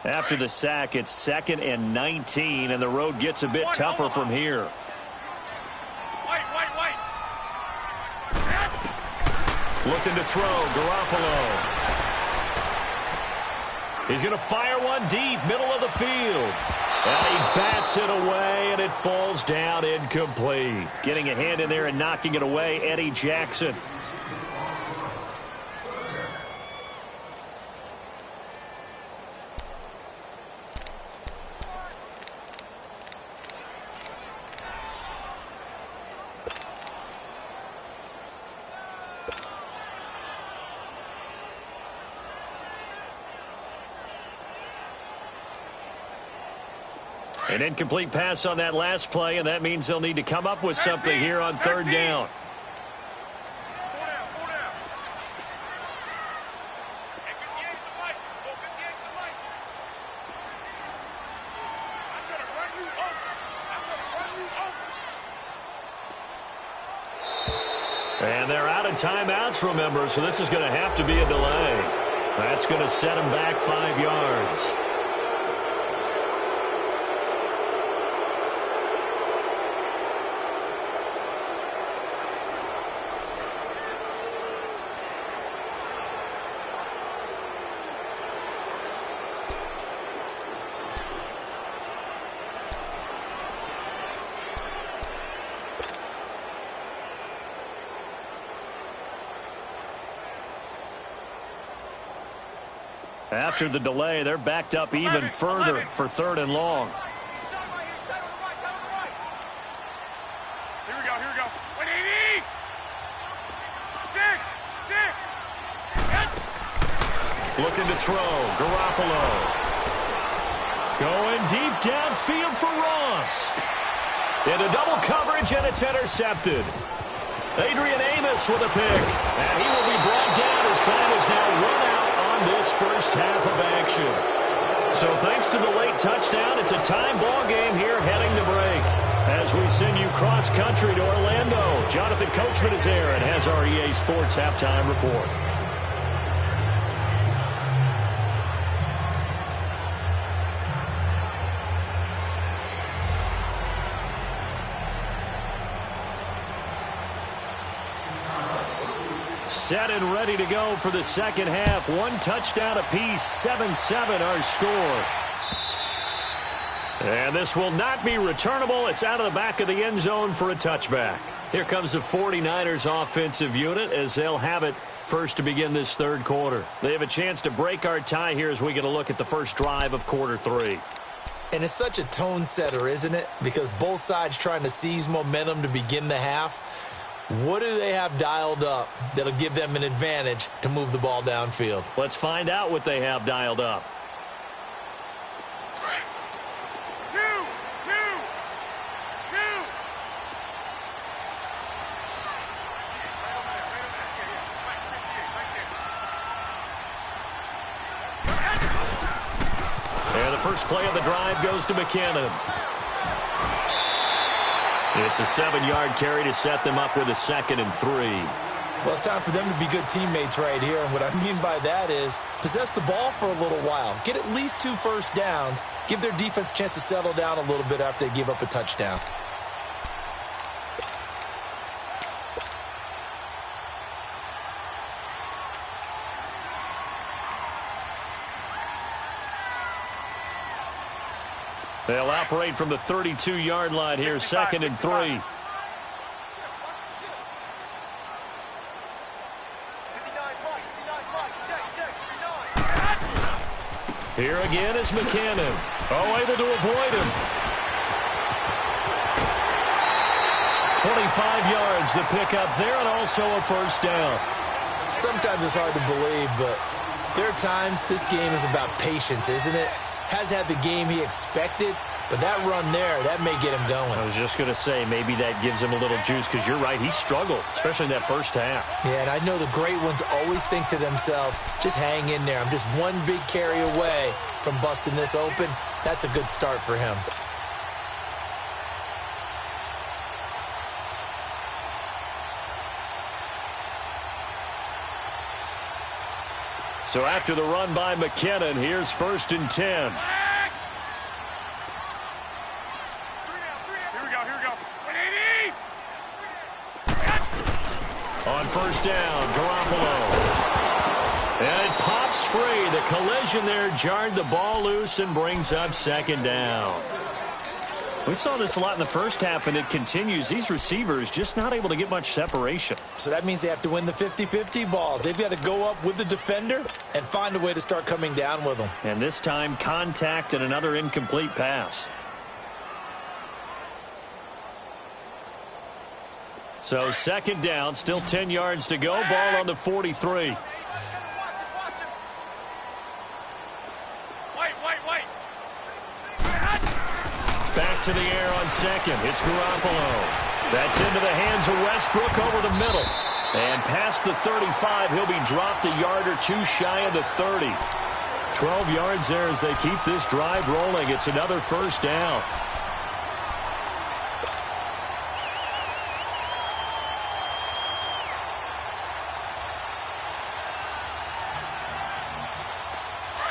After the sack, it's 2nd and 19, and the road gets a bit tougher from here. Looking to throw, Garoppolo. He's going to fire one deep, middle of the field. And he bats it away, and it falls down incomplete. Getting a hand in there and knocking it away, Eddie Jackson. An incomplete pass on that last play, and that means they'll need to come up with something here on third down. And they're out of timeouts, remember, so this is going to have to be a delay. That's going to set them back 5 yards. After the delay, they're backed up even further for third and long. Here we go, here we go. 180! 6! Looking to throw, Garoppolo. Going deep downfield for Ross. Into double coverage, and it's intercepted. Adrian Amos with a pick. And he will be brought down as time is now run out on this first half of action. So thanks to the late touchdown, it's a time ball game here heading to break. As we send you cross-country to Orlando, Jonathan Coachman is there and has our EA Sports halftime report. Set and ready to go for the second half. One touchdown apiece, 7-7 our score. And this will not be returnable. It's out of the back of the end zone for a touchback. Here comes the 49ers offensive unit as they'll have it first to begin this third quarter. They have a chance to break our tie here as we get a look at the first drive of quarter three. And it's such a tone setter, isn't it? Because both sides trying to seize momentum to begin the half. What do they have dialed up that'll give them an advantage to move the ball downfield? Let's find out what they have dialed up. 2! 2! 2! And the first play of the drive goes to McKinnon. It's a 7-yard carry to set them up with a 2nd and 3. Well, it's time for them to be good teammates right here. And what I mean by that is possess the ball for a little while. Get at least 2 first downs. Give their defense a chance to settle down a little bit after they give up a touchdown. They'll operate from the 32-yard line here, 2nd and 3. Here again is McKinnon. Oh, able to avoid him. 25 yards the pickup there, and also a first down. Sometimes it's hard to believe, but there are times this game is about patience, isn't it? Has had the game he expected, but that run there, that may get him going. I was just going to say, maybe that gives him a little juice, because you're right, he struggled, especially in that first half. Yeah, and I know the great ones always think to themselves, just hang in there. I'm just one big carry away from busting this open. That's a good start for him. So after the run by McKinnon, here's 1st and 10. Here we go, here we go. 180! On first down, Garoppolo. And it pops free. The collision there jarred the ball loose and brings up second down. We saw this a lot in the first half, and it continues. These receivers just not able to get much separation. So that means they have to win the 50-50 balls. They've got to go up with the defender and find a way to start coming down with them. And this time, contact and another incomplete pass. So second down, still 10 yards to go. Ball on the 43. Back to the air on second. It's Garoppolo. That's into the hands of Westbrook over the middle. And past the 35, he'll be dropped a yard or two shy of the 30. 12 yards there as they keep this drive rolling. It's another first down.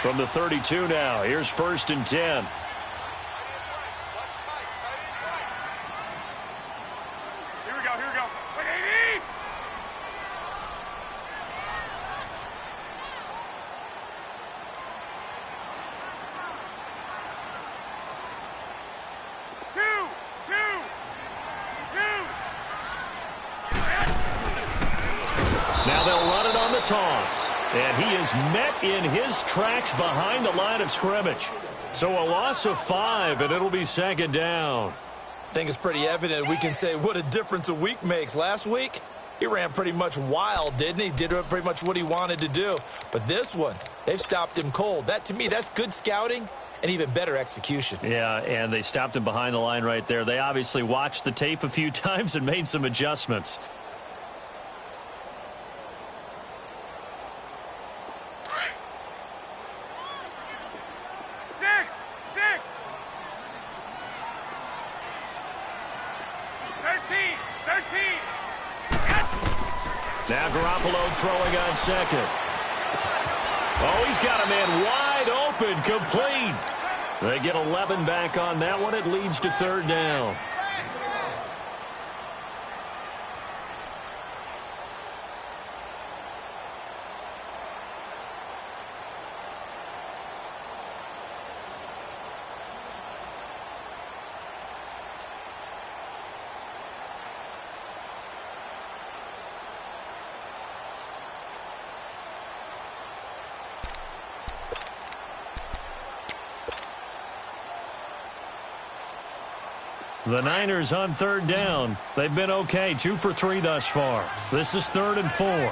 From the 32 now, here's 1st and 10. Now they'll run it on the toss. And he is met in his tracks behind the line of scrimmage. So a loss of 5, and it'll be second down. I think it's pretty evident. We can say what a difference a week makes. Last week, he ran pretty much wild, didn't he? Did pretty much what he wanted to do. But this one, they've stopped him cold. That, to me, that's good scouting and even better execution. Yeah, and they stopped him behind the line right there. They obviously watched the tape a few times and made some adjustments. Now Garoppolo throwing on second. Oh, he's got a man wide open, complete. They get 11 back on that one. It leads to third down. The Niners on third down. They've been okay, 2 for 3 thus far. This is 3rd and 4. 180,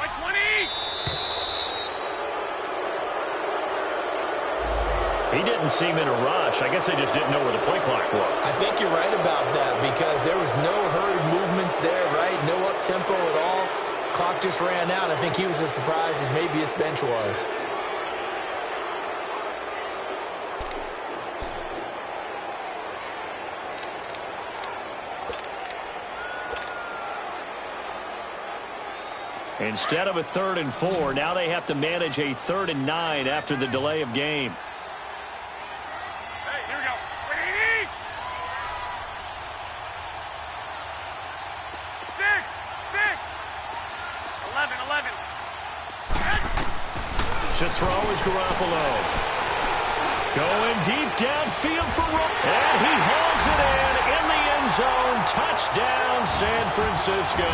120. He didn't seem in a rush. I guess they just didn't know where the play clock was. I think you're right about that because there was no hurried movements there, right? No up-tempo at all. Clock just ran out. I think he was as surprised as maybe his bench was. Instead of a 3rd and 4, now they have to manage a 3rd and 9 after the delay of game. Hey, here we go. 180. 6, 11. To throw is Garoppolo. Going deep downfield for Rowe. And he hauls it in the end zone. Touchdown, San Francisco.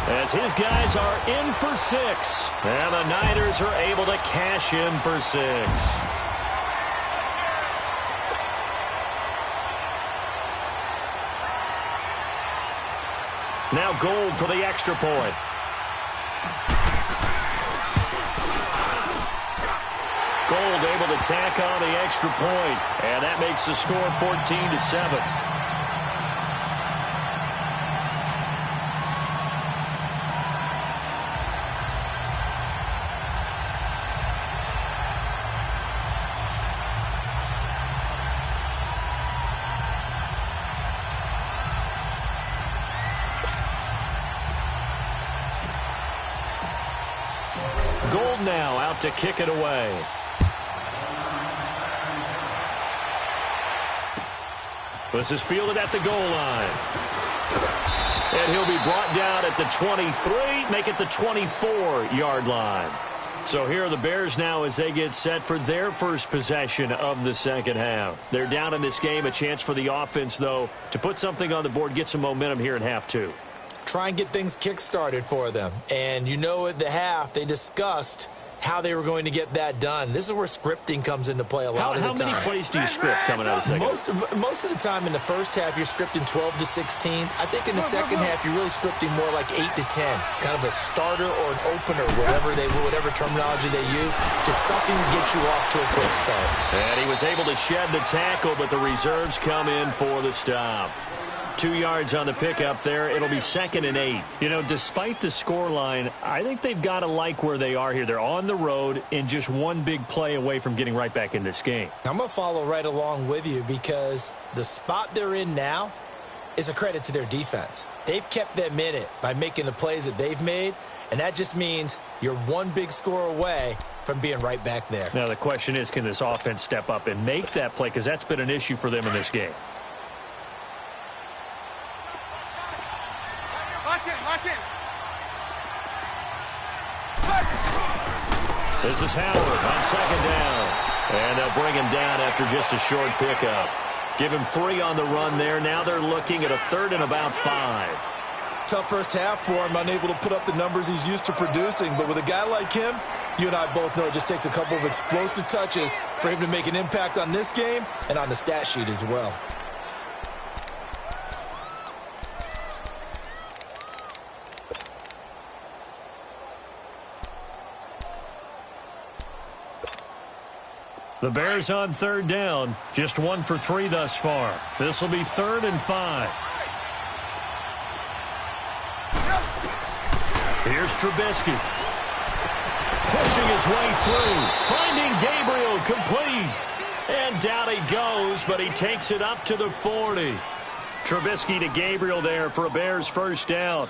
As his guys are in for 6. And the Niners are able to cash in for 6. Now Gold for the extra point. Gold able to tack on the extra point. And that makes the score 14-7. Gold now out to kick it away. This is fielded at the goal line. And he'll be brought down at the 23, make it the 24-yard line. So here are the Bears now as they get set for their first possession of the second half. They're down in this game. A chance for the offense, though, to put something on the board, get some momentum here in half two. Try and get things kick-started for them. And you know at the half, they discussed how they were going to get that done. This is where scripting comes into play a lot of the time. How many plays do you script coming out of second? Most of the time in the first half, you're scripting 12 to 16. I think in the second half, you're really scripting more like 8 to 10. Kind of a starter or an opener, whatever terminology they use. Just something to get you off to a quick start. And he was able to shed the tackle, but the reserves come in for the stop. 2 yards on the pickup there. It'll be 2nd and 8. You know, despite the scoreline, I think they've got to like where they are here. They're on the road and just one big play away from getting right back in this game. I'm going to follow right along with you because the spot they're in now is a credit to their defense. They've kept them in it by making the plays that they've made, and that just means you're one big score away from being right back there. Now the question is, can this offense step up and make that play? Because that's been an issue for them in this game. Lock in. This is Howard on 2nd down. And they'll bring him down after just a short pickup. Give him 3 on the run there. Now they're looking at a 3rd and about 5. Tough first half for him, unable to put up the numbers he's used to producing. But with a guy like him, you and I both know it just takes a couple of explosive touches for him to make an impact on this game and on the stat sheet as well. The Bears on 3rd down. Just 1 for 3 thus far. This will be 3rd and 5. Here's Trubisky. Pushing his way through. Finding Gabriel complete. And down he goes, but he takes it up to the 40. Trubisky to Gabriel there for a Bears first down.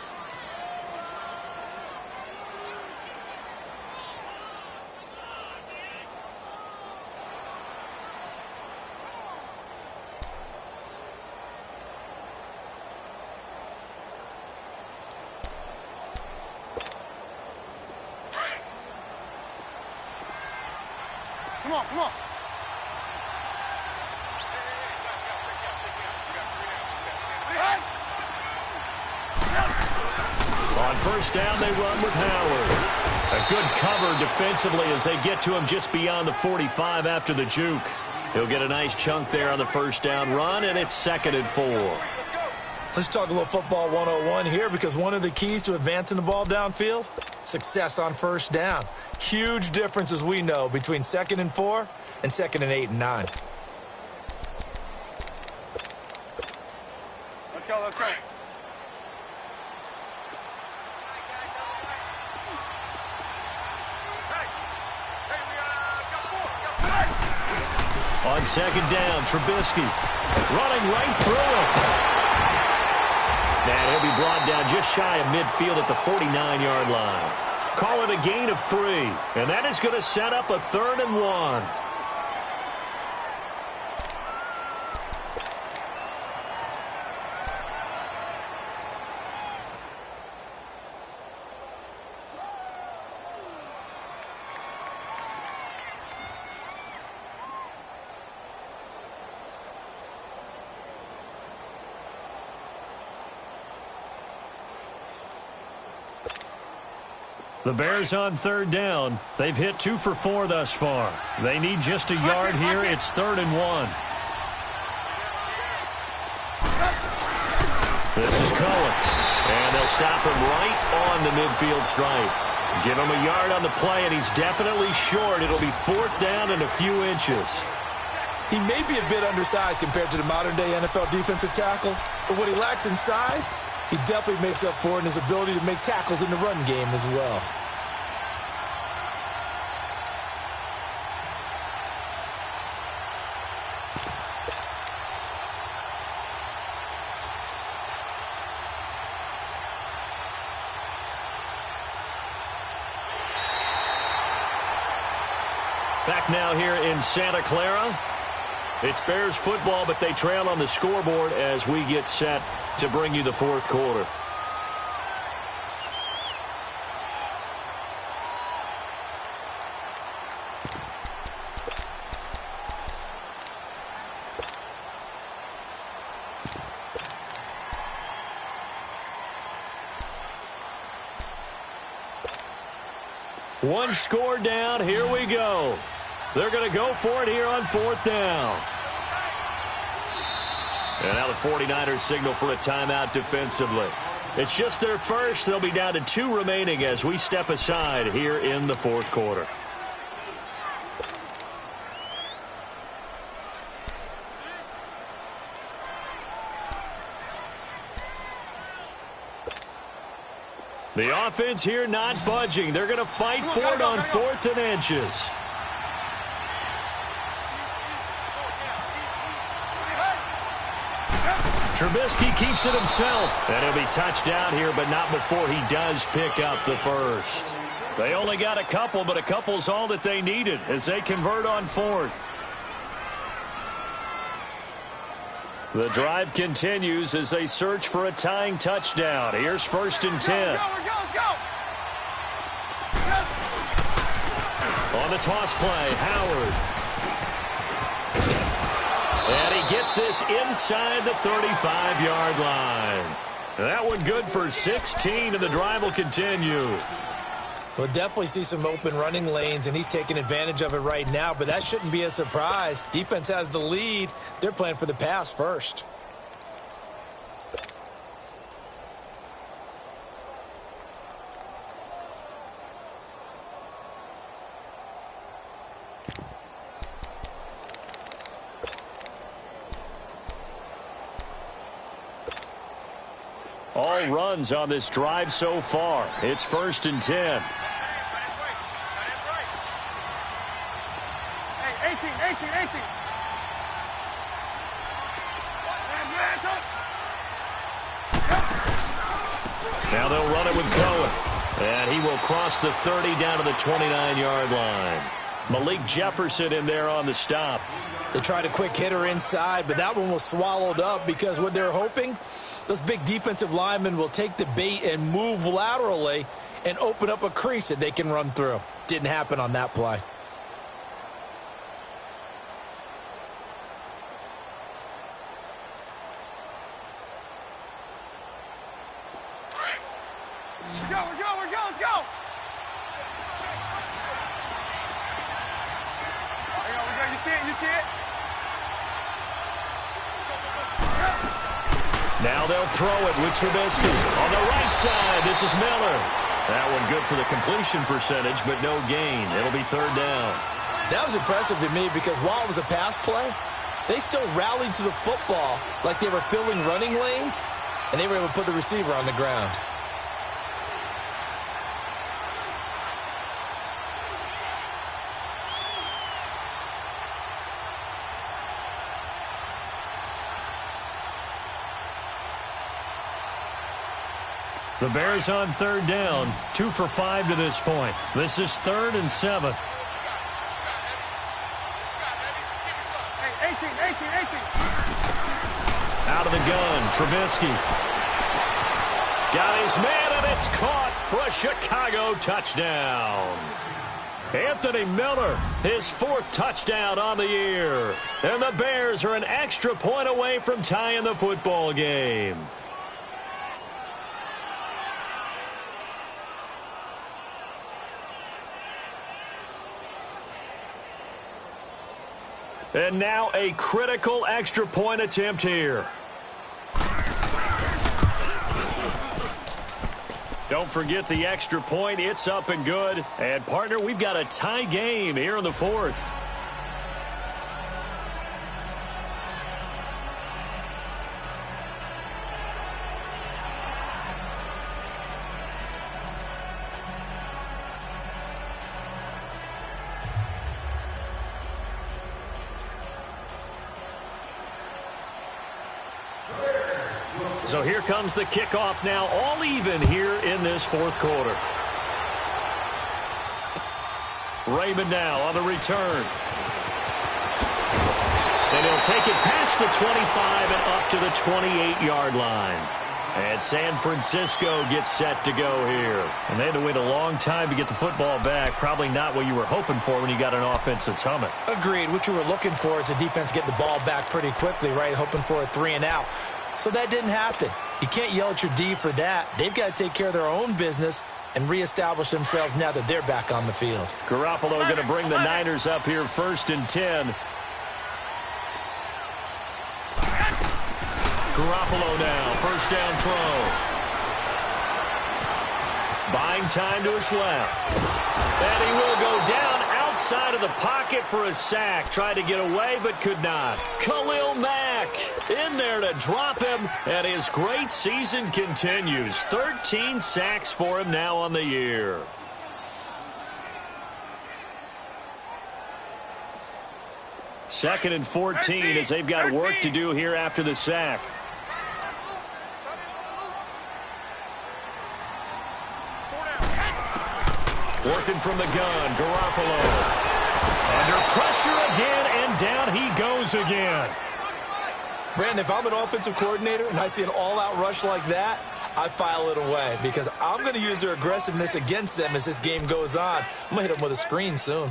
Come on. On first down, they run with Howard. A good cover defensively as they get to him just beyond the 45 after the juke. He'll get a nice chunk there on the first down run, and it's 2nd and 4. Let's talk a little football 101 here because one of the keys to advancing the ball downfield, success on first down. Huge difference, as we know, between 2nd and 4 and 2nd and 8 and 9. Let's go. On 2nd down, Trubisky running right through him. And he'll be brought down just shy of midfield at the 49-yard line. Call it a gain of 3. And that is going to set up a 3rd and 1. The Bears on 3rd down. They've hit 2 for 4 thus far. They need just a yard here. It's 3rd and 1. This is Cohen. And they'll stop him right on the midfield stripe. Give him a yard on the play, and he's definitely short. It'll be 4th down and a few inches. He may be a bit undersized compared to the modern-day NFL defensive tackle, but what he lacks in size, he definitely makes up for in his ability to make tackles in the run game as well. Back now here in Santa Clara. It's Bears football, but they trail on the scoreboard as we get set to bring you the 4th quarter. One score down. Here we go. They're going to go for it here on 4th down. And now the 49ers signal for a timeout defensively. It's just their first. They'll be down to 2 remaining as we step aside here in the 4th quarter. The offense here not budging. They're going to fight for it on 4th and inches. Trubisky keeps it himself. And he'll be touched down here, but not before he does pick up the first. They only got a couple, but a couple's all that they needed as they convert on 4th. The drive continues as they search for a tying touchdown. Here's 1st and 10. On the toss play, Howard. And he gets this inside the 35-yard line. That one good for 16, and the drive will continue. We'll definitely see some open running lanes, and he's taking advantage of it right now, but that shouldn't be a surprise. Defense has the lead. They're playing for the pass first. All runs on this drive so far. It's 1st and 10. Hey, 18. Now they'll run it with Cohen. And he will cross the 30 down to the 29-yard line. Malik Jefferson in there on the stop. They tried a quick hitter inside, but that one was swallowed up because what they're hoping, those big defensive linemen will take the bait and move laterally and open up a crease that they can run through. Didn't happen on that play. Let's go. You see it? Now they'll throw it with Trubisky. On the right side, this is Miller. That one good for the completion percentage, but no gain. It'll be 3rd down. That was impressive to me because while it was a pass play, they still rallied to the football like they were filling running lanes, and they were able to put the receiver on the ground. The Bears on 3rd down, 2 for 5 to this point. This is 3rd and 7. Hey, 18. Out of the gun, Trubisky. Got his man, and it's caught for a Chicago touchdown. Anthony Miller, his 4th touchdown on the year. And the Bears are an extra point away from tying the football game. And now a critical extra point attempt here. Don't forget the extra point. It's up and good. And, partner, we've got a tie game here in the 4th. So here comes the kickoff now, all even here in this 4th quarter. Raymond now on the return. And he'll take it past the 25 and up to the 28-yard line. And San Francisco gets set to go here. And they had to wait a long time to get the football back. Probably not what you were hoping for when you got an offense that's humming. Agreed. What you were looking for is the defense getting the ball back pretty quickly, right? Hoping for a 3 and out. So that didn't happen. You can't yell at your D for that. They've got to take care of their own business and reestablish themselves now that they're back on the field. Garoppolo going to bring the Niners up here 1st and 10. Garoppolo now, first down throw. Buying time to his left. And he will go down outside of the pocket for a sack. Tried to get away, but could not. Khalil Mack in there to drop him, and his great season continues. 13 sacks for him now on the year. Second and 14 as they've got work to do here after the sack. Working from the gun, Garoppolo. Under pressure again, and down he goes again. Brandon, if I'm an offensive coordinator and I see an all-out rush like that, I file it away because I'm going to use their aggressiveness against them as this game goes on. I'm going to hit them with a screen soon.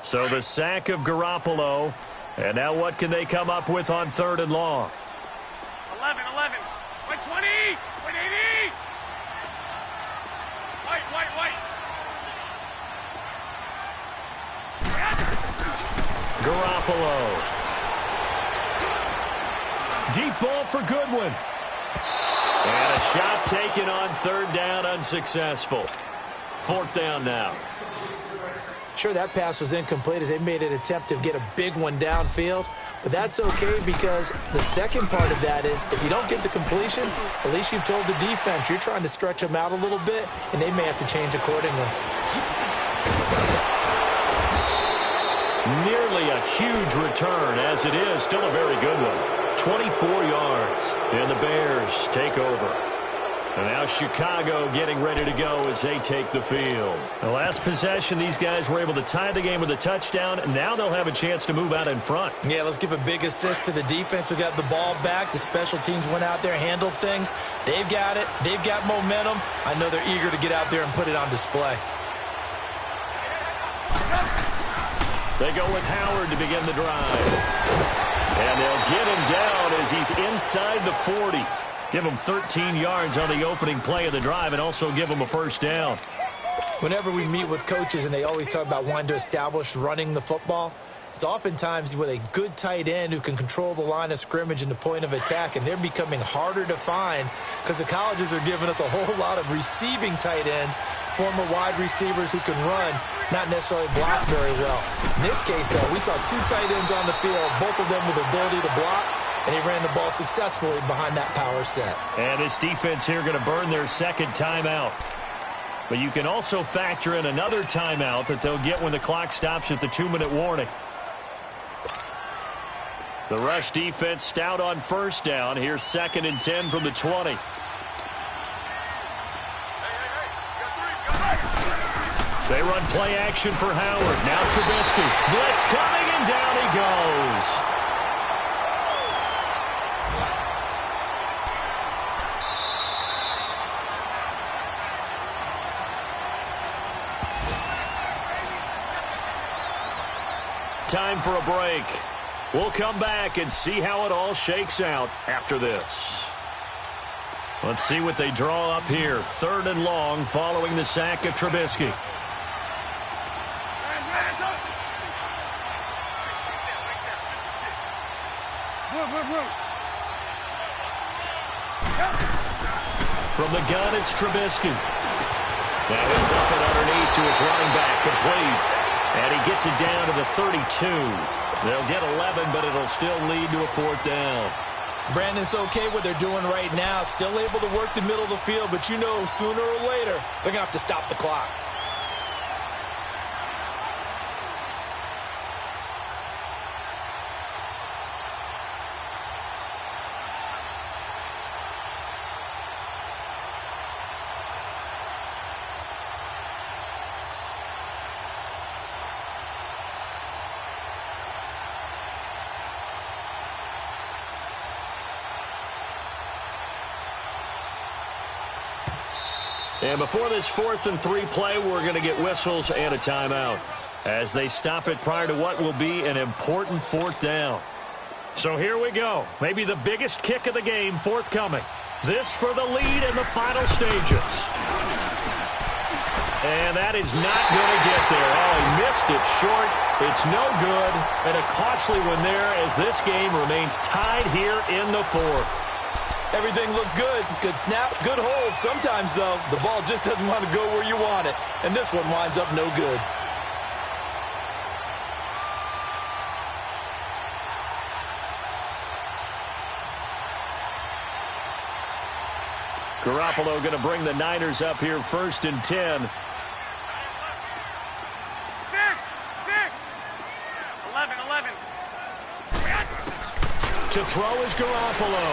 So the sack of Garoppolo. And now what can they come up with on 3rd and long? 11. 120. 180. White. Garoppolo. Deep ball for Goodwin. And a shot taken on 3rd down, unsuccessful. 4th down now. Sure, that pass was incomplete as they made an attempt to get a big one downfield, but that's okay because the second part of that is if you don't get the completion, at least you've told the defense you're trying to stretch them out a little bit, and they may have to change accordingly. Nearly a huge return, as it is still a very good one. 24 yards, and the Bears take over. And now Chicago getting ready to go as they take the field. The last possession, these guys were able to tie the game with a touchdown, and now they'll have a chance to move out in front. Yeah, let's give a big assist to the defense who got the ball back. The special teams went out there, handled things. They've got it. They've got momentum. I know they're eager to get out there and put it on display. They go with Howard to begin the drive. And they'll get him down as he's inside the 40. Give him 13 yards on the opening play of the drive and also give him a first down. Whenever we meet with coaches and they always talk about wanting to establish running the football, it's oftentimes with a good tight end who can control the line of scrimmage and the point of attack, and they're becoming harder to find because the colleges are giving us a whole lot of receiving tight ends, former wide receivers who can run, not necessarily block very well. In this case, though, we saw 2 tight ends on the field, both of them with the ability to block, and he ran the ball successfully behind that power set. And this defense here going to burn their second timeout. But you can also factor in another timeout that they'll get when the clock stops at the 2-minute warning. The rush defense stout on first down. Here's 2nd and 10 from the 20. They run play action for Howard. Now Trubisky. Blitz coming, and down he goes. Time for a break. We'll come back and see how it all shakes out after this. Let's see what they draw up here. 3rd and long following the sack of Trubisky. From the gun, it's Trubisky. Now he'll dump it underneath to his running back, complete. And he gets it down to the 32. They'll get 11, but it'll still lead to a 4th down. Brandon, it's okay what they're doing right now. Still able to work the middle of the field, but you know sooner or later they're going to have to stop the clock. And before this 4th and 3 play, we're going to get whistles and a timeout as they stop it prior to what will be an important 4th down. So here we go. Maybe the biggest kick of the game forthcoming. This for the lead in the final stages. And that is not going to get there. Oh, he missed it short. It's no good. And a costly one there as this game remains tied here in the 4th. Everything looked good. Good snap, good hold. Sometimes, though, the ball just doesn't want to go where you want it. And this one winds up no good. Garoppolo going to bring the Niners up here 1st and 10. 6, 11. To throw is Garoppolo.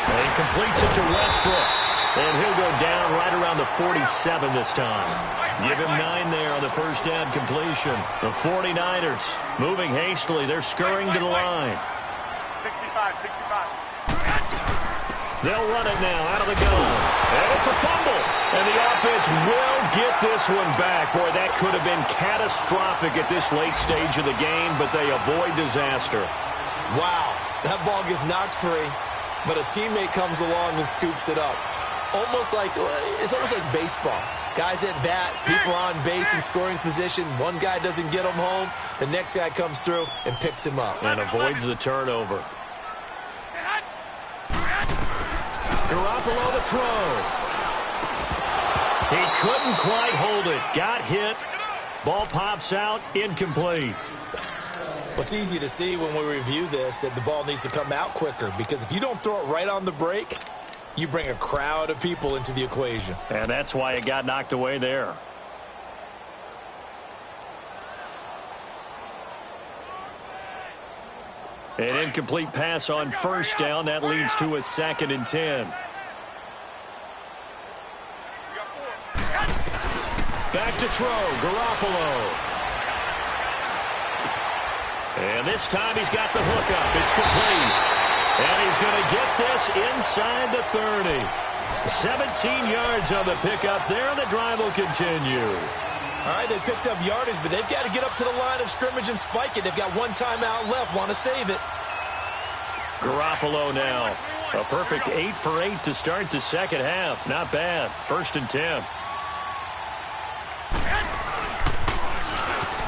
And he completes it to Westbrook. And he'll go down right around the 47 this time. Give him 9 there on the first down completion. The 49ers moving hastily. They're scurrying to the line. 65. They'll run it now out of the gun. And it's a fumble. And the offense will get this one back. Boy, that could have been catastrophic at this late stage of the game, but they avoid disaster. Wow, that ball gets knocked free, but a teammate comes along and scoops it up. It's almost like baseball. Guys at bat, people on base in scoring position. One guy doesn't get him home. The next guy comes through and picks him up. And avoids the turnover. Garoppolo the throw. He couldn't quite hold it. Got hit. Ball pops out. Incomplete. It's easy to see when we review this that the ball needs to come out quicker, because if you don't throw it right on the break, you bring a crowd of people into the equation. And that's why it got knocked away there. An incomplete pass on first down. That leads to a 2nd and 10. Back to throw. Garoppolo. And this time he's got the hookup. It's complete. And he's going to get this inside the 30. 17 yards on the pickup there. The drive will continue. All right, they picked up yardage, but they've got to get up to the line of scrimmage and spike it. They've got one timeout left. Want to save it. Garoppolo now. A perfect 8 for 8 to start the second half. Not bad. 1st and 10.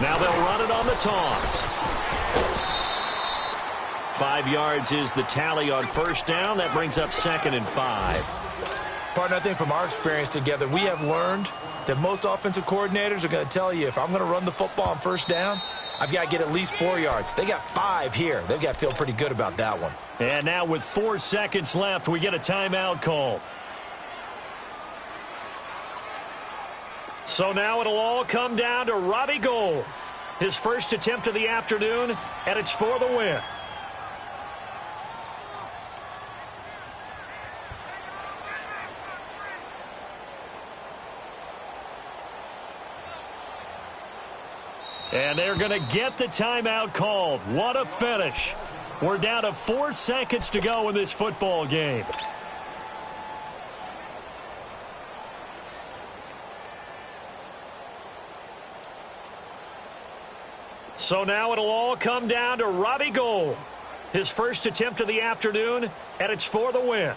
Now they'll run it on the toss. 5 yards is the tally on first down. That brings up 2nd and 5. Partner, I think from our experience together, we have learned that most offensive coordinators are going to tell you, if I'm going to run the football on first down, I've got to get at least 4 yards. They got 5 here. They've got to feel pretty good about that one. And now with 4 seconds left, we get a timeout call. So now it'll all come down to Robbie Gould. His first attempt of the afternoon, and it's for the win. And they're going to get the timeout called. What a finish. We're down to 4 seconds to go in this football game. So now it'll all come down to Robbie Gould. His first attempt of the afternoon, and it's for the win.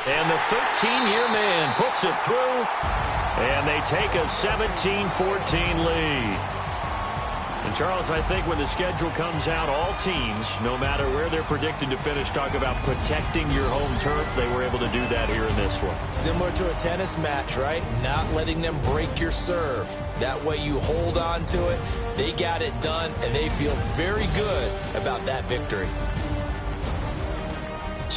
And the 13-year man puts it through, and they take a 17-14 lead. And, Charles, I think when the schedule comes out, all teams, no matter where they're predicted to finish, talk about protecting your home turf. They were able to do that here in this one. Similar to a tennis match, right? Not letting them break your serve. That way you hold on to it. They got it done, and they feel very good about that victory.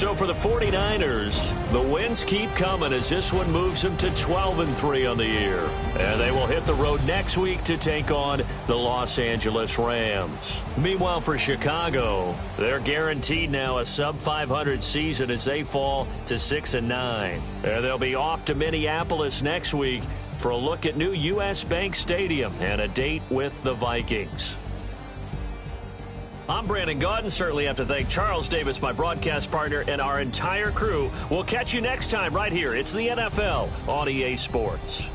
So for the 49ers, the wins keep coming as this one moves them to 12-3 on the year. And they will hit the road next week to take on the Los Angeles Rams. Meanwhile, for Chicago, they're guaranteed now a sub-500 season as they fall to 6-9. And they'll be off to Minneapolis next week for a look at new U.S. Bank Stadium and a date with the Vikings. I'm Brandon Gaudin. Certainly have to thank Charles Davis, my broadcast partner, and our entire crew. We'll catch you next time right here. It's the NFL on EA Sports.